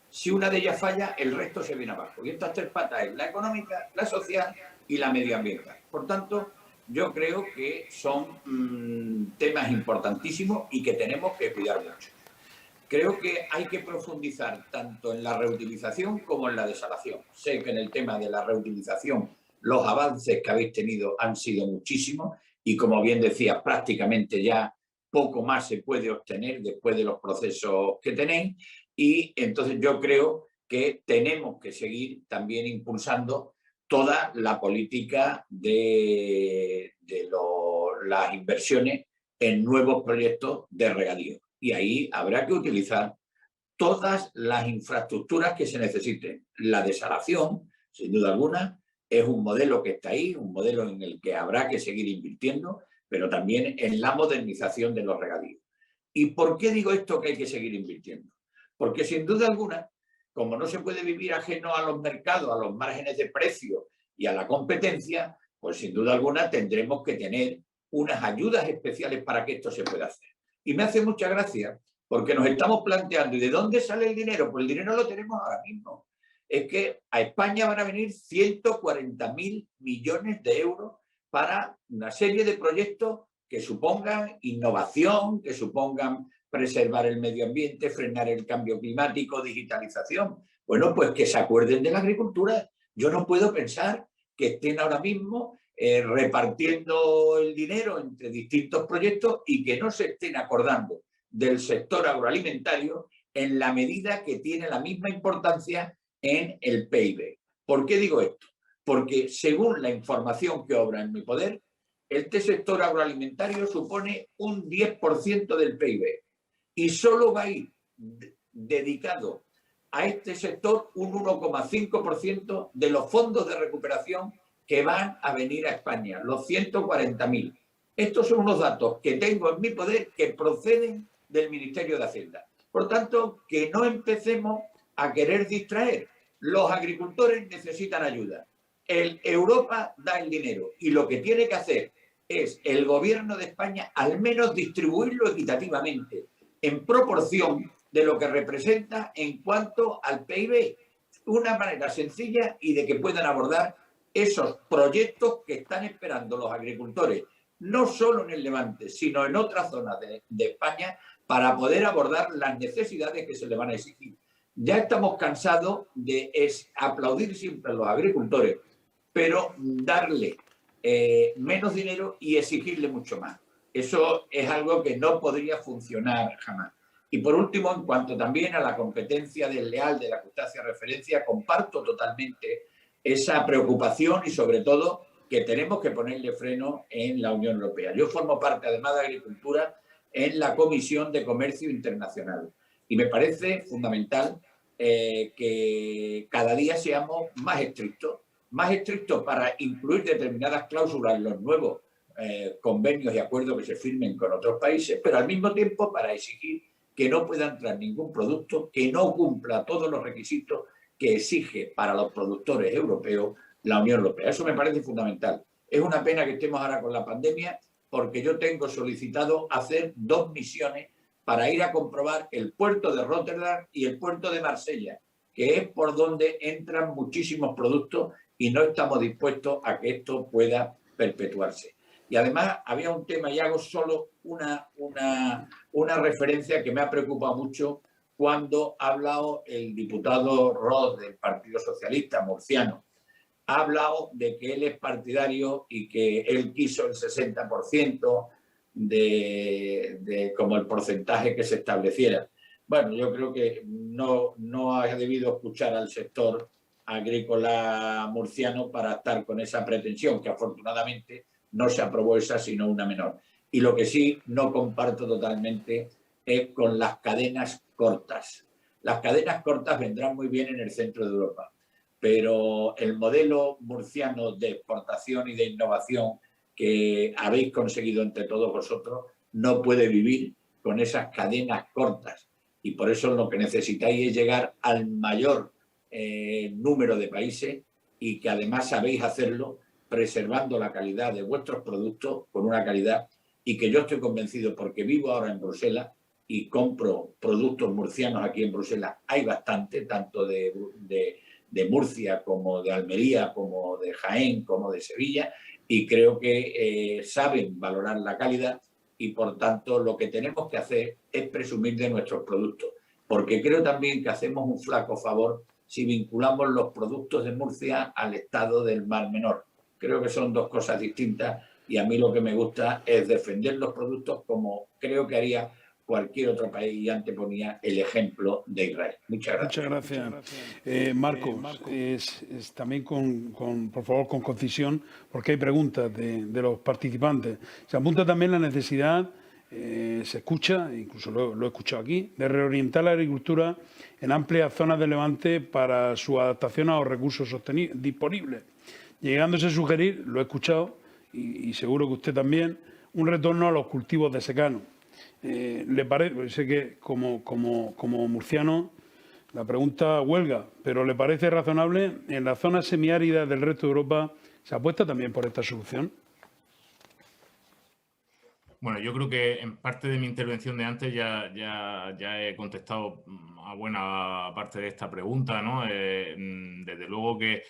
Si una de ellas falla, el resto se viene abajo. Y estas 3 patas es la económica, la social y la medioambiental. Por tanto, yo creo que son temas importantísimos y que tenemos que cuidar mucho. Creo que hay que profundizar tanto en la reutilización como en la desalación. Sé que en el tema de la reutilización los avances que habéis tenido han sido muchísimos y, como bien decía, prácticamente ya poco más se puede obtener después de los procesos que tenéis, y entonces yo creo que tenemos que seguir también impulsando toda la política de las inversiones en nuevos proyectos de regadío. Y ahí habrá que utilizar todas las infraestructuras que se necesiten. La desalación, sin duda alguna, es un modelo que está ahí, un modelo en el que habrá que seguir invirtiendo, pero también en la modernización de los regadíos. ¿Y por qué digo esto que hay que seguir invirtiendo? Porque sin duda alguna, como no se puede vivir ajeno a los mercados, a los márgenes de precio y a la competencia, pues sin duda alguna tendremos que tener unas ayudas especiales para que esto se pueda hacer. Y me hace mucha gracia porque nos estamos planteando, ¿y de dónde sale el dinero? Pues el dinero lo tenemos ahora mismo. Es que a España van a venir 140.000 millones de euros para una serie de proyectos que supongan innovación, que supongan preservar el medio ambiente, frenar el cambio climático, digitalización. Bueno, pues que se acuerden de la agricultura. Yo no puedo pensar que estén ahora mismo repartiendo el dinero entre distintos proyectos y que no se estén acordando del sector agroalimentario en la medida que tiene la misma importancia en el PIB. ¿Por qué digo esto? Porque según la información que obra en mi poder, este sector agroalimentario supone un 10% del PIB y solo va a ir dedicado a este sector un 1,5% de los fondos de recuperación que van a venir a España, los 140.000. Estos son unos datos que tengo en mi poder que proceden del Ministerio de Hacienda. Por tanto, que no empecemos a querer distraer. Los agricultores necesitan ayuda. Europa da el dinero y lo que tiene que hacer es el Gobierno de España al menos distribuirlo equitativamente, en proporción de lo que representa en cuanto al PIB. Una manera sencilla y de que puedan abordar esos proyectos que están esperando los agricultores, no solo en el Levante, sino en otras zonas de España, para poder abordar las necesidades que se le van a exigir. Ya estamos cansados de aplaudir siempre a los agricultores, pero darle menos dinero y exigirle mucho más. Eso es algo que no podría funcionar jamás. Y por último, en cuanto también a la competencia desleal de la que usted hace referencia, comparto totalmente esa preocupación y sobre todo que tenemos que ponerle freno en la Unión Europea. Yo formo parte, además de Agricultura, en la Comisión de Comercio Internacional y me parece fundamental que cada día seamos más estrictos para incluir determinadas cláusulas en los nuevos convenios y acuerdos que se firmen con otros países, pero al mismo tiempo para exigir que no pueda entrar ningún producto que no cumpla todos los requisitos que exige para los productores europeos la Unión Europea. Eso me parece fundamental. Es una pena que estemos ahora con la pandemia porque yo tengo solicitado hacer 2 misiones para ir a comprobar el puerto de Rotterdam y el puerto de Marsella, que es por donde entran muchísimos productos y no estamos dispuestos a que esto pueda perpetuarse. Y además había un tema, y hago solo una referencia que me ha preocupado mucho cuando ha hablado el diputado Ross del Partido Socialista murciano. Ha hablado de que él es partidario y que él quiso el 60% como el porcentaje que se estableciera. Bueno, yo creo que no ha debido escuchar al sector agrícola murciano para estar con esa pretensión, que afortunadamente no se aprobó esa, sino una menor. Y lo que sí no comparto totalmente es con las cadenas cortas. Las cadenas cortas vendrán muy bien en el centro de Europa, pero el modelo murciano de exportación y de innovación que habéis conseguido entre todos vosotros no puede vivir con esas cadenas cortas. Y por eso lo que necesitáis es llegar al mayor número de países y que además sabéis hacerlo preservando la calidad de vuestros productos con una calidad y que yo estoy convencido, porque vivo ahora en Bruselas y compro productos murcianos aquí en Bruselas, hay bastante, tanto de Murcia como de Almería, como de Jaén, como de Sevilla, y creo que saben valorar la calidad y por tanto lo que tenemos que hacer es presumir de nuestros productos, porque creo también que hacemos un flaco favor si vinculamos los productos de Murcia al estado del Mar Menor. Creo que son 2 cosas distintas y a mí lo que me gusta es defender los productos como creo que haría cualquier otro país y anteponía el ejemplo de Israel. Muchas gracias. Muchas gracias. Marcos, también por favor con concisión, porque hay preguntas de los participantes. Se apunta también la necesidad, se escucha, incluso lo he escuchado aquí, de reorientar la agricultura en amplias zonas de Levante para su adaptación a los recursos disponibles. Llegándose a sugerir, lo he escuchado, y seguro que usted también, un retorno a los cultivos de secano. ¿Le parece? Sé que como murciano la pregunta huelga, pero ¿le parece razonable en las zonas semiáridas del resto de Europa se apuesta también por esta solución? Bueno, yo creo que en parte de mi intervención de antes ya he contestado a buena parte de esta pregunta, ¿no? Desde luego que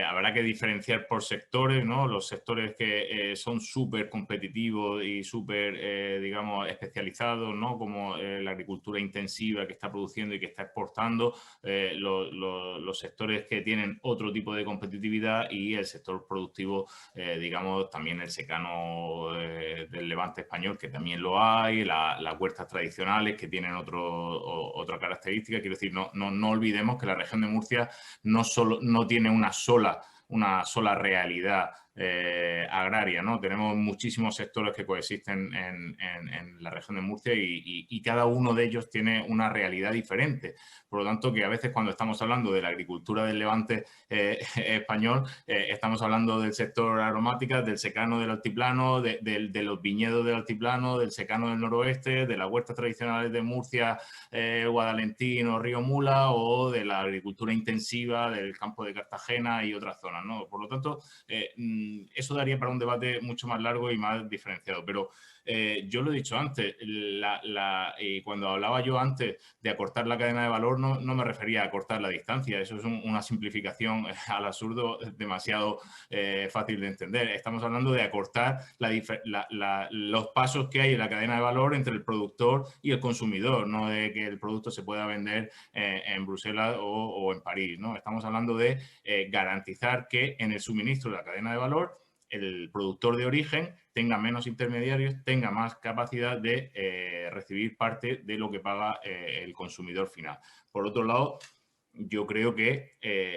habrá que diferenciar por sectores, ¿no? Los sectores que son súper competitivos y súper, digamos, especializados, ¿no? Como la agricultura intensiva que está produciendo y que está exportando, los sectores que tienen otro tipo de competitividad y el sector productivo, digamos, también el secano del Levante español, que también lo hay, las huertas tradicionales que tienen otra característica. Quiero decir, no olvidemos que la región de Murcia no tiene una sola realidad agraria, ¿no? Tenemos muchísimos sectores que coexisten en la región de Murcia y cada uno de ellos tiene una realidad diferente. Por lo tanto, que a veces cuando estamos hablando de la agricultura del levante español, estamos hablando del sector aromáticas, del secano del altiplano, de los viñedos del altiplano, del secano del noroeste, de las huertas tradicionales de Murcia, Guadalentín o Río Mula, o de la agricultura intensiva del campo de Cartagena y otras zonas, ¿no? Por lo tanto, eso daría para un debate mucho más largo y más diferenciado. Pero yo lo he dicho antes, cuando hablaba yo antes de acortar la cadena de valor, no me refería a acortar la distancia. Eso es una simplificación al absurdo demasiado fácil de entender. Estamos hablando de acortar los pasos que hay en la cadena de valor entre el productor y el consumidor, no de que el producto se pueda vender en Bruselas o en París, ¿no? Estamos hablando de garantizar que en el suministro de la cadena de valor el productor de origen tenga menos intermediarios, tenga más capacidad de recibir parte de lo que paga el consumidor final. Por otro lado, yo creo que,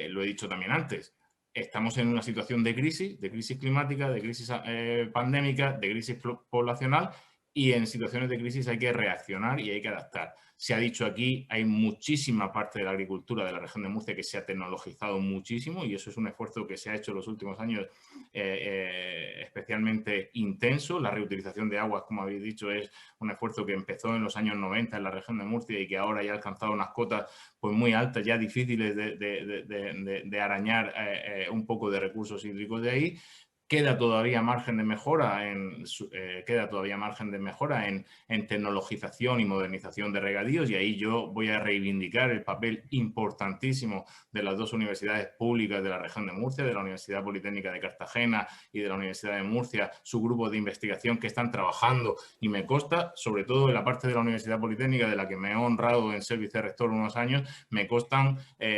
lo he dicho también antes, estamos en una situación de crisis climática, de crisis pandémica, de crisis poblacional, y en situaciones de crisis hay que reaccionar y hay que adaptar. Se ha dicho aquí, hay muchísima parte de la agricultura de la región de Murcia que se ha tecnologizado muchísimo, y eso es un esfuerzo que se ha hecho en los últimos años especialmente intenso. La reutilización de aguas, como habéis dicho, es un esfuerzo que empezó en los años 90 en la región de Murcia y que ahora ya ha alcanzado unas cotas pues muy altas, ya difíciles de arañar un poco de recursos hídricos de ahí. Queda todavía margen de mejora en tecnologización y modernización de regadíos, y ahí yo voy a reivindicar el papel importantísimo de las dos universidades públicas de la región de Murcia, de la Universidad Politécnica de Cartagena y de la Universidad de Murcia, su grupo de investigación que están trabajando, y me consta, sobre todo en la parte de la Universidad Politécnica, de la que me he honrado en ser vicerrector unos años, me constan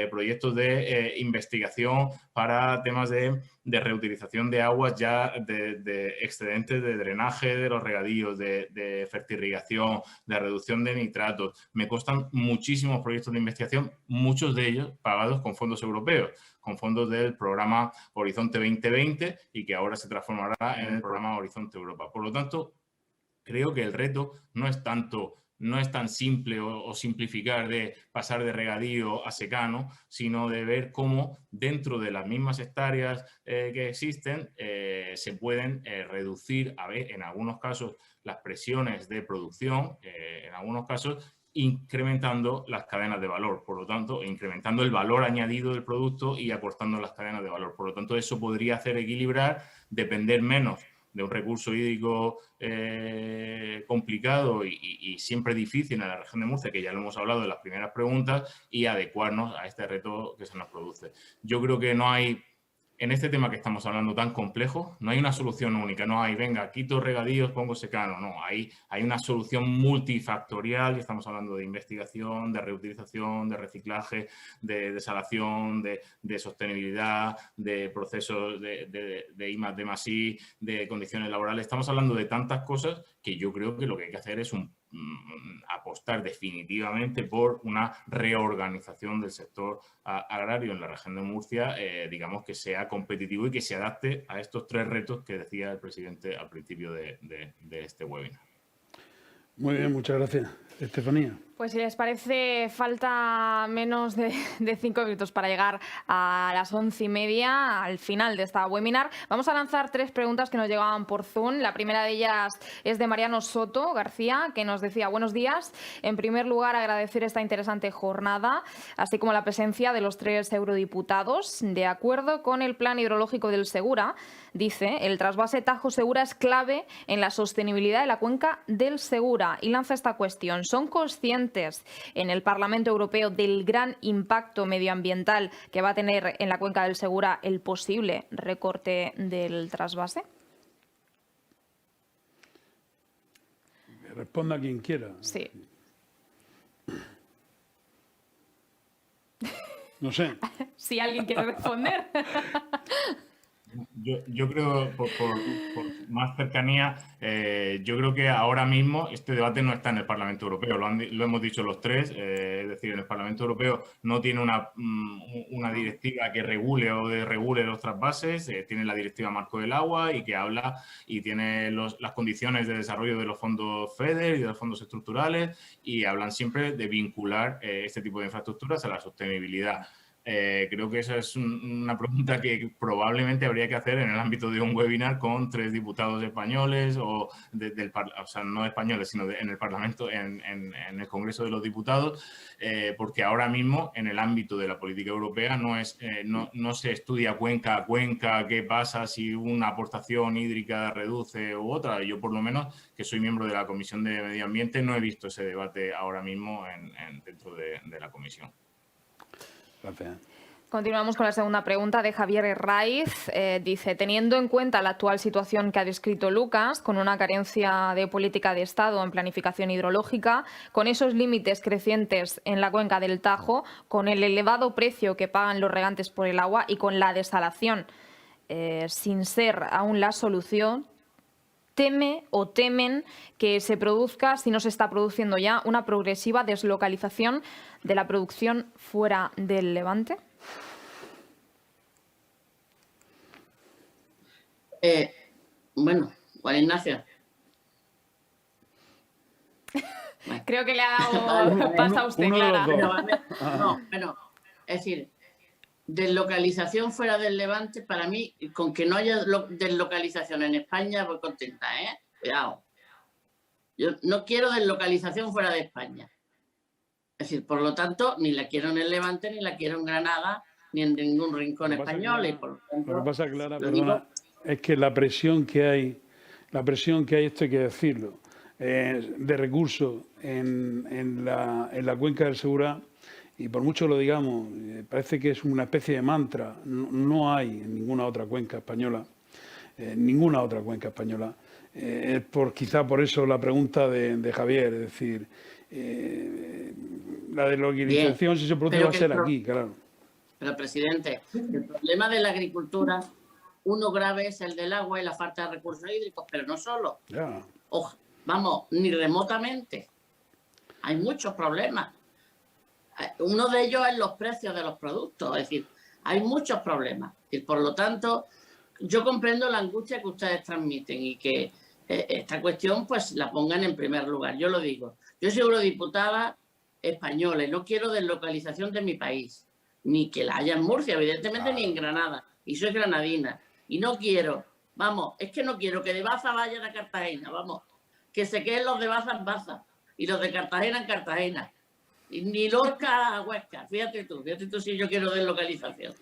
proyectos de investigación para temas de reutilización de aguas ya de excedentes de drenaje de los regadíos, de fertirrigación, de reducción de nitratos. Me constan muchísimos proyectos de investigación, muchos de ellos pagados con fondos europeos, con fondos del programa Horizonte 2020 y que ahora se transformará en el programa Horizonte Europa. Por lo tanto, creo que el reto no es tan simple o simplificar de pasar de regadío a secano, sino de ver cómo dentro de las mismas hectáreas que existen se pueden reducir, en algunos casos, las presiones de producción, en algunos casos incrementando las cadenas de valor, por lo tanto, incrementando el valor añadido del producto y acortando las cadenas de valor. Por lo tanto, eso podría hacer equilibrar, depender menos de un recurso hídrico complicado y siempre difícil en la región de Murcia, que ya lo hemos hablado en las primeras preguntas, y adecuarnos a este reto que se nos produce. Yo creo que no hay, en este tema que estamos hablando tan complejo, no hay una solución única, no hay, venga, quito regadíos, pongo secano, no, hay una solución multifactorial, y estamos hablando de investigación, de reutilización, de reciclaje, de desalación, de sostenibilidad, de procesos de I+D+I, de condiciones laborales. Estamos hablando de tantas cosas que yo creo que lo que hay que hacer es apostar definitivamente por una reorganización del sector agrario en la región de Murcia, digamos, que sea competitivo y que se adapte a estos tres retos que decía el presidente al principio de este webinar. Muy bien, muchas gracias. Estefanía. Pues si les parece, falta menos de 5 minutos para llegar a las 11:30, al final de esta webinar. Vamos a lanzar 3 preguntas que nos llegaban por Zoom. La primera de ellas es de Mariano Soto García, que nos decía: buenos días. En primer lugar, agradecer esta interesante jornada, así como la presencia de los 3 eurodiputados. De acuerdo con el plan hidrológico del Segura, dice, el trasvase Tajo Segura es clave en la sostenibilidad de la cuenca del Segura. Y lanza esta cuestión: ¿son conscientes en el Parlamento Europeo del gran impacto medioambiental que va a tener en la cuenca del Segura el posible recorte del trasvase? Que responda quien quiera. Sí. No sé. Si alguien quiere responder. Yo creo, por más cercanía, yo creo que ahora mismo este debate no está en el Parlamento Europeo, lo hemos dicho los tres, es decir, en el Parlamento Europeo no tiene una directiva que regule o desregule los trasvases, tiene la Directiva Marco del Agua y que habla y tiene las condiciones de desarrollo de los fondos FEDER y de los fondos estructurales y hablan siempre de vincular este tipo de infraestructuras a la sostenibilidad. Creo que esa es una pregunta que probablemente habría que hacer en el ámbito de un webinar con 3 diputados españoles o sea, no españoles, sino en el Parlamento, en el Congreso de los Diputados, porque ahora mismo en el ámbito de la política europea no se estudia cuenca a cuenca qué pasa si una aportación hídrica reduce u otra. Yo, por lo menos, que soy miembro de la Comisión de Medio Ambiente, no he visto ese debate ahora mismo dentro de la comisión. Gracias. Continuamos con la segunda pregunta de Javier Herraiz. Dice, teniendo en cuenta la actual situación que ha descrito Lucas, con una carencia de política de Estado en planificación hidrológica, con esos límites crecientes en la cuenca del Tajo, con el elevado precio que pagan los regantes por el agua y con la desalación sin ser aún la solución, ¿teme o temen que se produzca, si no se está produciendo ya, una progresiva deslocalización de la producción fuera del Levante? Bueno, Juan Ignacio. Creo que le ha dado pasa a usted, Clara. Bueno, es decir, deslocalización fuera del Levante, para mí, con que no haya deslocalización en España, voy contenta, ¿eh? Cuidado. Yo no quiero deslocalización fuera de España. Es decir, por lo tanto, ni la quiero en el Levante, ni la quiero en Granada, ni en ningún rincón español. Y por lo tanto, lo que pasa, Clara, perdona, es que la presión que hay, esto hay que decirlo, de recursos en la cuenca del Segura, y por mucho lo digamos, parece que es una especie de mantra, no hay en ninguna otra cuenca española, quizá por eso la pregunta de Javier, es decir, la deslocalización, si se produce, va a ser aquí, claro. Pero, presidente, el problema de la agricultura, uno grave es el del agua y la falta de recursos hídricos, pero no solo. Ya. Vamos, ni remotamente. Hay muchos problemas. Uno de ellos es los precios de los productos, es decir, hay muchos problemas. Y por lo tanto, yo comprendo la angustia que ustedes transmiten y que esta cuestión pues la pongan en primer lugar. Yo lo digo, yo soy eurodiputada española y no quiero deslocalización de mi país, ni que la haya en Murcia, evidentemente, ni en Granada, y soy granadina. Y no quiero, vamos, es que no quiero que de Baza vayan a Cartagena, vamos, que se queden los de Baza en Baza y los de Cartagena en Cartagena. Ni Lorca a Huesca, fíjate tú si yo quiero deslocalización.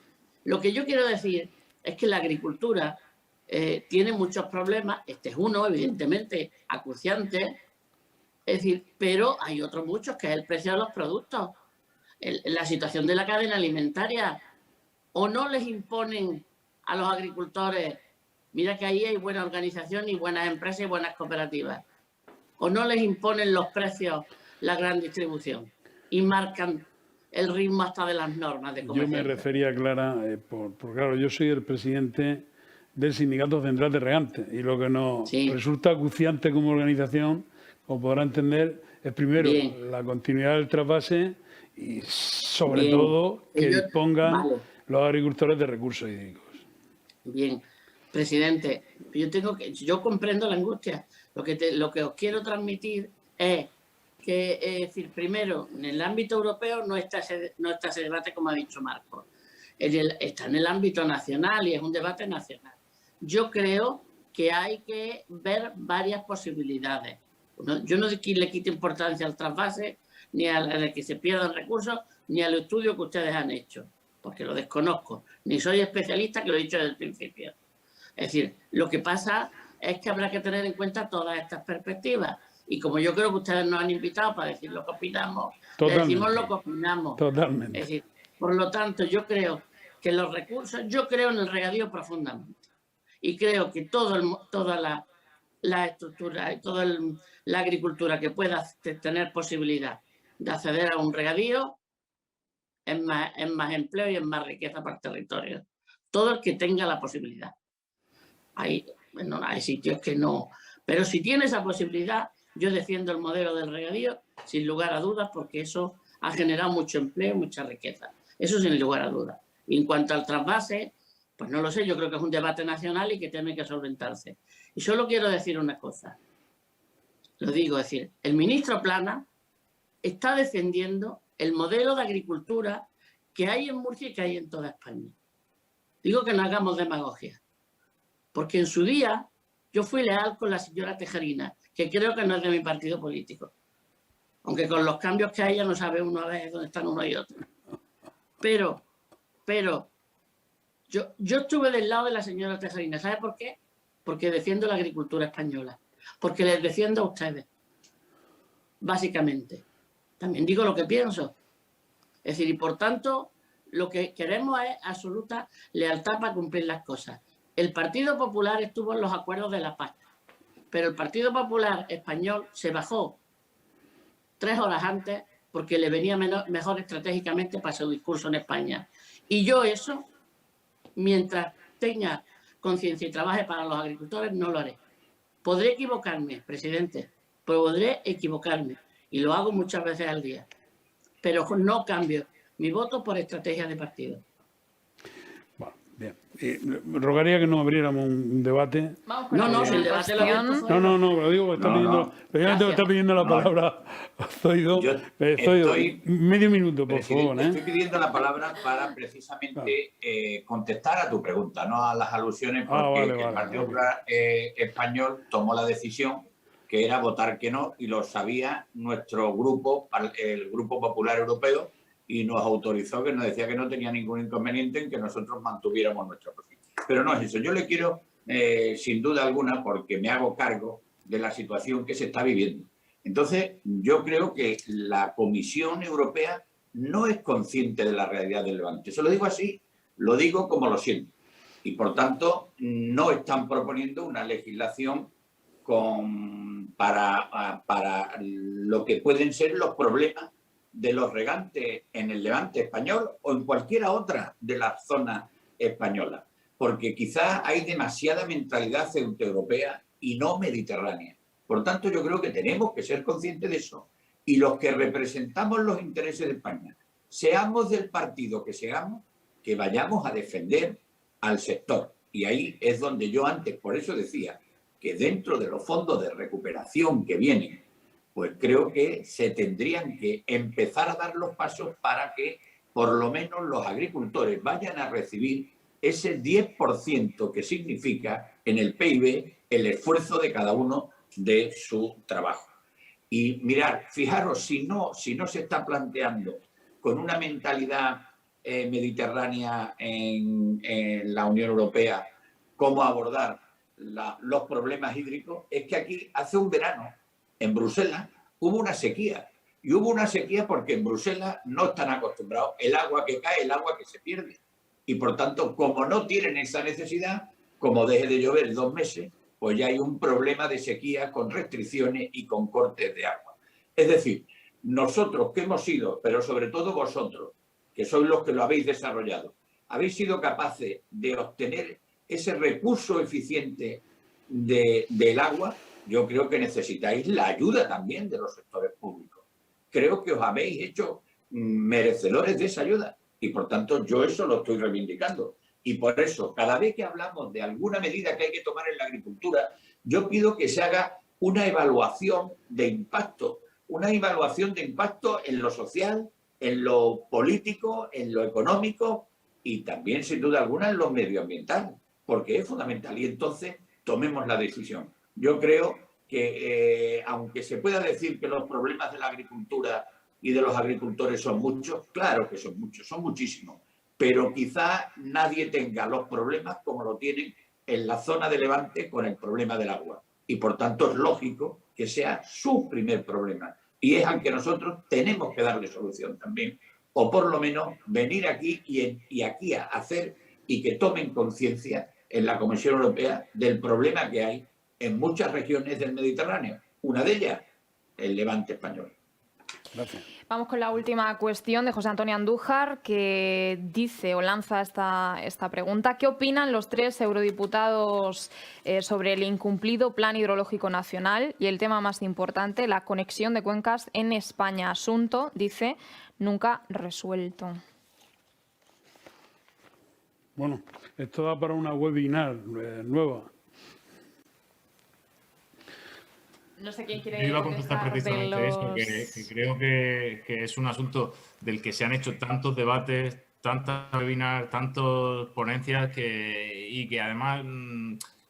Lo que yo quiero decir es que la agricultura tiene muchos problemas, este es uno, evidentemente, acuciante, es decir, pero hay otros muchos, que es el precio de los productos, la situación de la cadena alimentaria, o no les imponen a los agricultores, mira que ahí hay buena organización y buenas empresas y buenas cooperativas, o no les imponen los precios la gran distribución y marcan el ritmo hasta de las normas de comercio. Yo me refería, Clara, por claro, yo soy el presidente del Sindicato Central de Regantes y lo que nos resulta acuciante como organización, como podrá entender, es primero la continuidad del trasvase y sobre todo que dispongan los agricultores de recursos hídricos. Bien, presidente, yo comprendo la angustia. Lo que os quiero transmitir es que, es decir, primero, en el ámbito europeo no está ese debate, como ha dicho Marco. Está en el ámbito nacional y es un debate nacional. Yo creo que hay que ver varias posibilidades. Yo no le quito importancia al trasvase, ni a que se pierdan recursos, ni al estudio que ustedes han hecho, porque lo desconozco. Ni soy especialista, que lo he dicho desde el principio. Es decir, lo que pasa es que habrá que tener en cuenta todas estas perspectivas. Y como yo creo que ustedes nos han invitado para decir lo que opinamos, decimos lo que opinamos. Totalmente. Es decir, por lo tanto, yo creo que los recursos, yo creo en el regadío profundamente. Y creo que toda la estructura y toda la agricultura que pueda tener posibilidad de acceder a un regadío es más empleo y es más riqueza para el territorio. Todo el que tenga la posibilidad. Bueno, hay sitios que no. Pero si tiene esa posibilidad, yo defiendo el modelo del regadío sin lugar a dudas, porque eso ha generado mucho empleo, mucha riqueza. Eso sin lugar a dudas. Y en cuanto al trasvase, pues no lo sé, yo creo que es un debate nacional y que tiene que solventarse. Y solo quiero decir una cosa. Lo digo, es decir, el ministro Plana está defendiendo el modelo de agricultura que hay en Murcia y que hay en toda España. Digo que no hagamos demagogia, porque en su día yo fui leal con la señora Tejerina, que creo que no es de mi partido político, aunque con los cambios que hay ya no sabe uno a veces dónde están uno y otro. Pero yo estuve del lado de la señora Tejerina. ¿Sabe por qué? Porque defiendo la agricultura española, porque les defiendo a ustedes, básicamente. También digo lo que pienso. Es decir, y por tanto, lo que queremos es absoluta lealtad para cumplir las cosas. El Partido Popular estuvo en los acuerdos de la paz, pero el Partido Popular español se bajó 3 horas antes porque le venía mejor estratégicamente para su discurso en España. Y yo eso, mientras tenga conciencia y trabaje para los agricultores, no lo haré. Podré equivocarme, presidente, podré equivocarme, y lo hago muchas veces al día, pero no cambio mi voto por estrategia de partido. Bueno, bien. Rogaría que no abriéramos un debate. Vamos con No, la si el debate lo abierto fue- No, lo digo porque está pidiendo la palabra Zoido. Yo Zoido, estoy- medio minuto, por favor. Presidente, estoy pidiendo la palabra para precisamente contestar a tu pregunta, no a las alusiones, porque el Partido Popular Español tomó la decisión que era votar que no, y lo sabía nuestro grupo, el Grupo Popular Europeo, y nos autorizó, que nos decía que no tenía ningún inconveniente en que nosotros mantuviéramos nuestra posición. Pero no es eso. Yo le quiero, sin duda alguna, porque me hago cargo de la situación que se está viviendo. Entonces, yo creo que la Comisión Europea no es consciente de la realidad del Levante. Se lo digo así, lo digo como lo siento. Y, por tanto, no están proponiendo una legislación para lo que pueden ser los problemas de los regantes en el Levante español o en cualquiera otra de las zonas españolas. Porque quizás hay demasiada mentalidad centroeuropea y no mediterránea. Por tanto, yo creo que tenemos que ser conscientes de eso. Y los que representamos los intereses de España, seamos del partido que seamos, que vayamos a defender al sector. Y ahí es donde yo antes, por eso decía, que dentro de los fondos de recuperación que vienen, pues creo que se tendrían que empezar a dar los pasos para que por lo menos los agricultores vayan a recibir ese 10% que significa en el PIB el esfuerzo de cada uno de su trabajo. Y mirar, fijaros, si no se está planteando con una mentalidad mediterránea en la Unión Europea cómo abordar los problemas hídricos, es que aquí hace un verano en Bruselas hubo una sequía. Y hubo una sequía porque en Bruselas no están acostumbrados el agua que cae, el agua que se pierde. Y por tanto, como no tienen esa necesidad, como deje de llover 2 meses, pues ya hay un problema de sequía con restricciones y con cortes de agua. Es decir, nosotros que hemos sido, pero sobre todo vosotros, que sois los que lo habéis desarrollado, habéis sido capaces de obtener ese recurso eficiente del agua. Yo creo que necesitáis la ayuda también de los sectores públicos. Creo que os habéis hecho merecedores de esa ayuda y, por tanto, yo eso lo estoy reivindicando. Y por eso, cada vez que hablamos de alguna medida que hay que tomar en la agricultura, yo pido que se haga una evaluación de impacto en lo social, en lo político, en lo económico y también, sin duda alguna, en lo medioambiental, porque es fundamental. Y entonces tomemos la decisión. Yo creo que, aunque se pueda decir que los problemas de la agricultura y de los agricultores son muchos, claro que son muchos, son muchísimos, pero quizá nadie tenga los problemas como lo tienen en la zona de Levante con el problema del agua. Y por tanto es lógico que sea su primer problema. Y es al que nosotros tenemos que darle solución también. O por lo menos venir aquí y aquí a hacer y que tomen conciencia en la Comisión Europea del problema que hay en muchas regiones del Mediterráneo. Una de ellas, el Levante español. Gracias. Vamos con la última cuestión de José Antonio Andújar, que dice o lanza esta pregunta. ¿Qué opinan los 3 eurodiputados sobre el incumplido Plan Hidrológico Nacional y el tema más importante, la conexión de cuencas en España? Asunto, dice, nunca resuelto. Bueno, esto da para una webinar nueva. No sé quién quiere Yo iba a contestar precisamente eso, que creo que es un asunto del que se han hecho tantos debates, tantas webinars, tantas ponencias y que además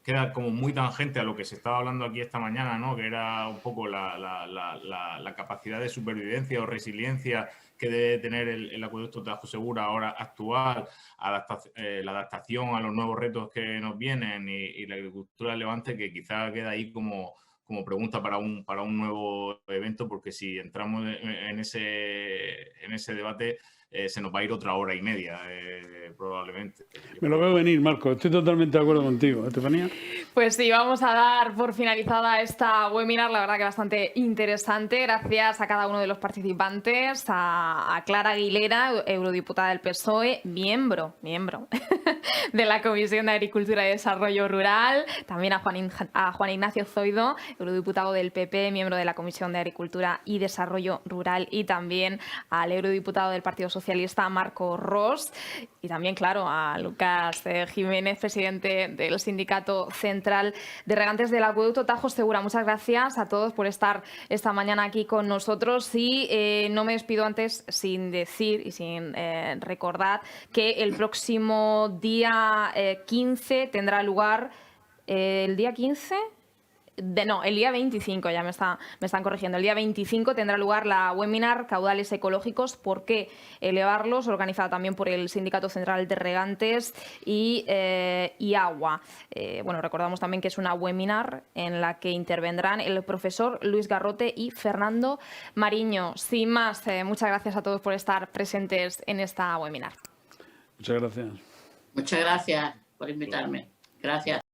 queda como muy tangente a lo que se estaba hablando aquí esta mañana, ¿no? Que era un poco la capacidad de supervivencia o resiliencia que debe tener el acueducto Tajo Segura ahora actual, la adaptación a los nuevos retos que nos vienen y la agricultura del Levante, que quizá queda ahí como pregunta para un nuevo evento, porque si entramos en ese debate se nos va a ir otra hora y media, probablemente. Me lo veo venir, Marco. Estoy totalmente de acuerdo contigo. ¿Estefanía? Pues sí, vamos a dar por finalizada esta webinar, la verdad que bastante interesante. Gracias a cada uno de los participantes, a Clara Aguilera, eurodiputada del PSOE, miembro de la Comisión de Agricultura y Desarrollo Rural, también a Juan Ignacio Zoido, eurodiputado del PP, miembro de la Comisión de Agricultura y Desarrollo Rural, y también al eurodiputado del Partido Socialista, Marco Ros, y también, claro, a Lucas Jiménez, presidente del Sindicato Central de Regantes del Acueducto Tajo Segura. Muchas gracias a todos por estar esta mañana aquí con nosotros, y no me despido antes sin decir y sin recordar que el próximo día 15 tendrá lugar el día 15... el día 25, ya me están corrigiendo. El día 25 tendrá lugar la webinar Caudales Ecológicos, ¿por qué elevarlos?, organizada también por el Sindicato Central de Regantes y Agua. Bueno, recordamos también que es una webinar en la que intervendrán el profesor Luis Garrote y Fernando Mariño. Sin más, muchas gracias a todos por estar presentes en esta webinar. Muchas gracias. Muchas gracias por invitarme. Gracias.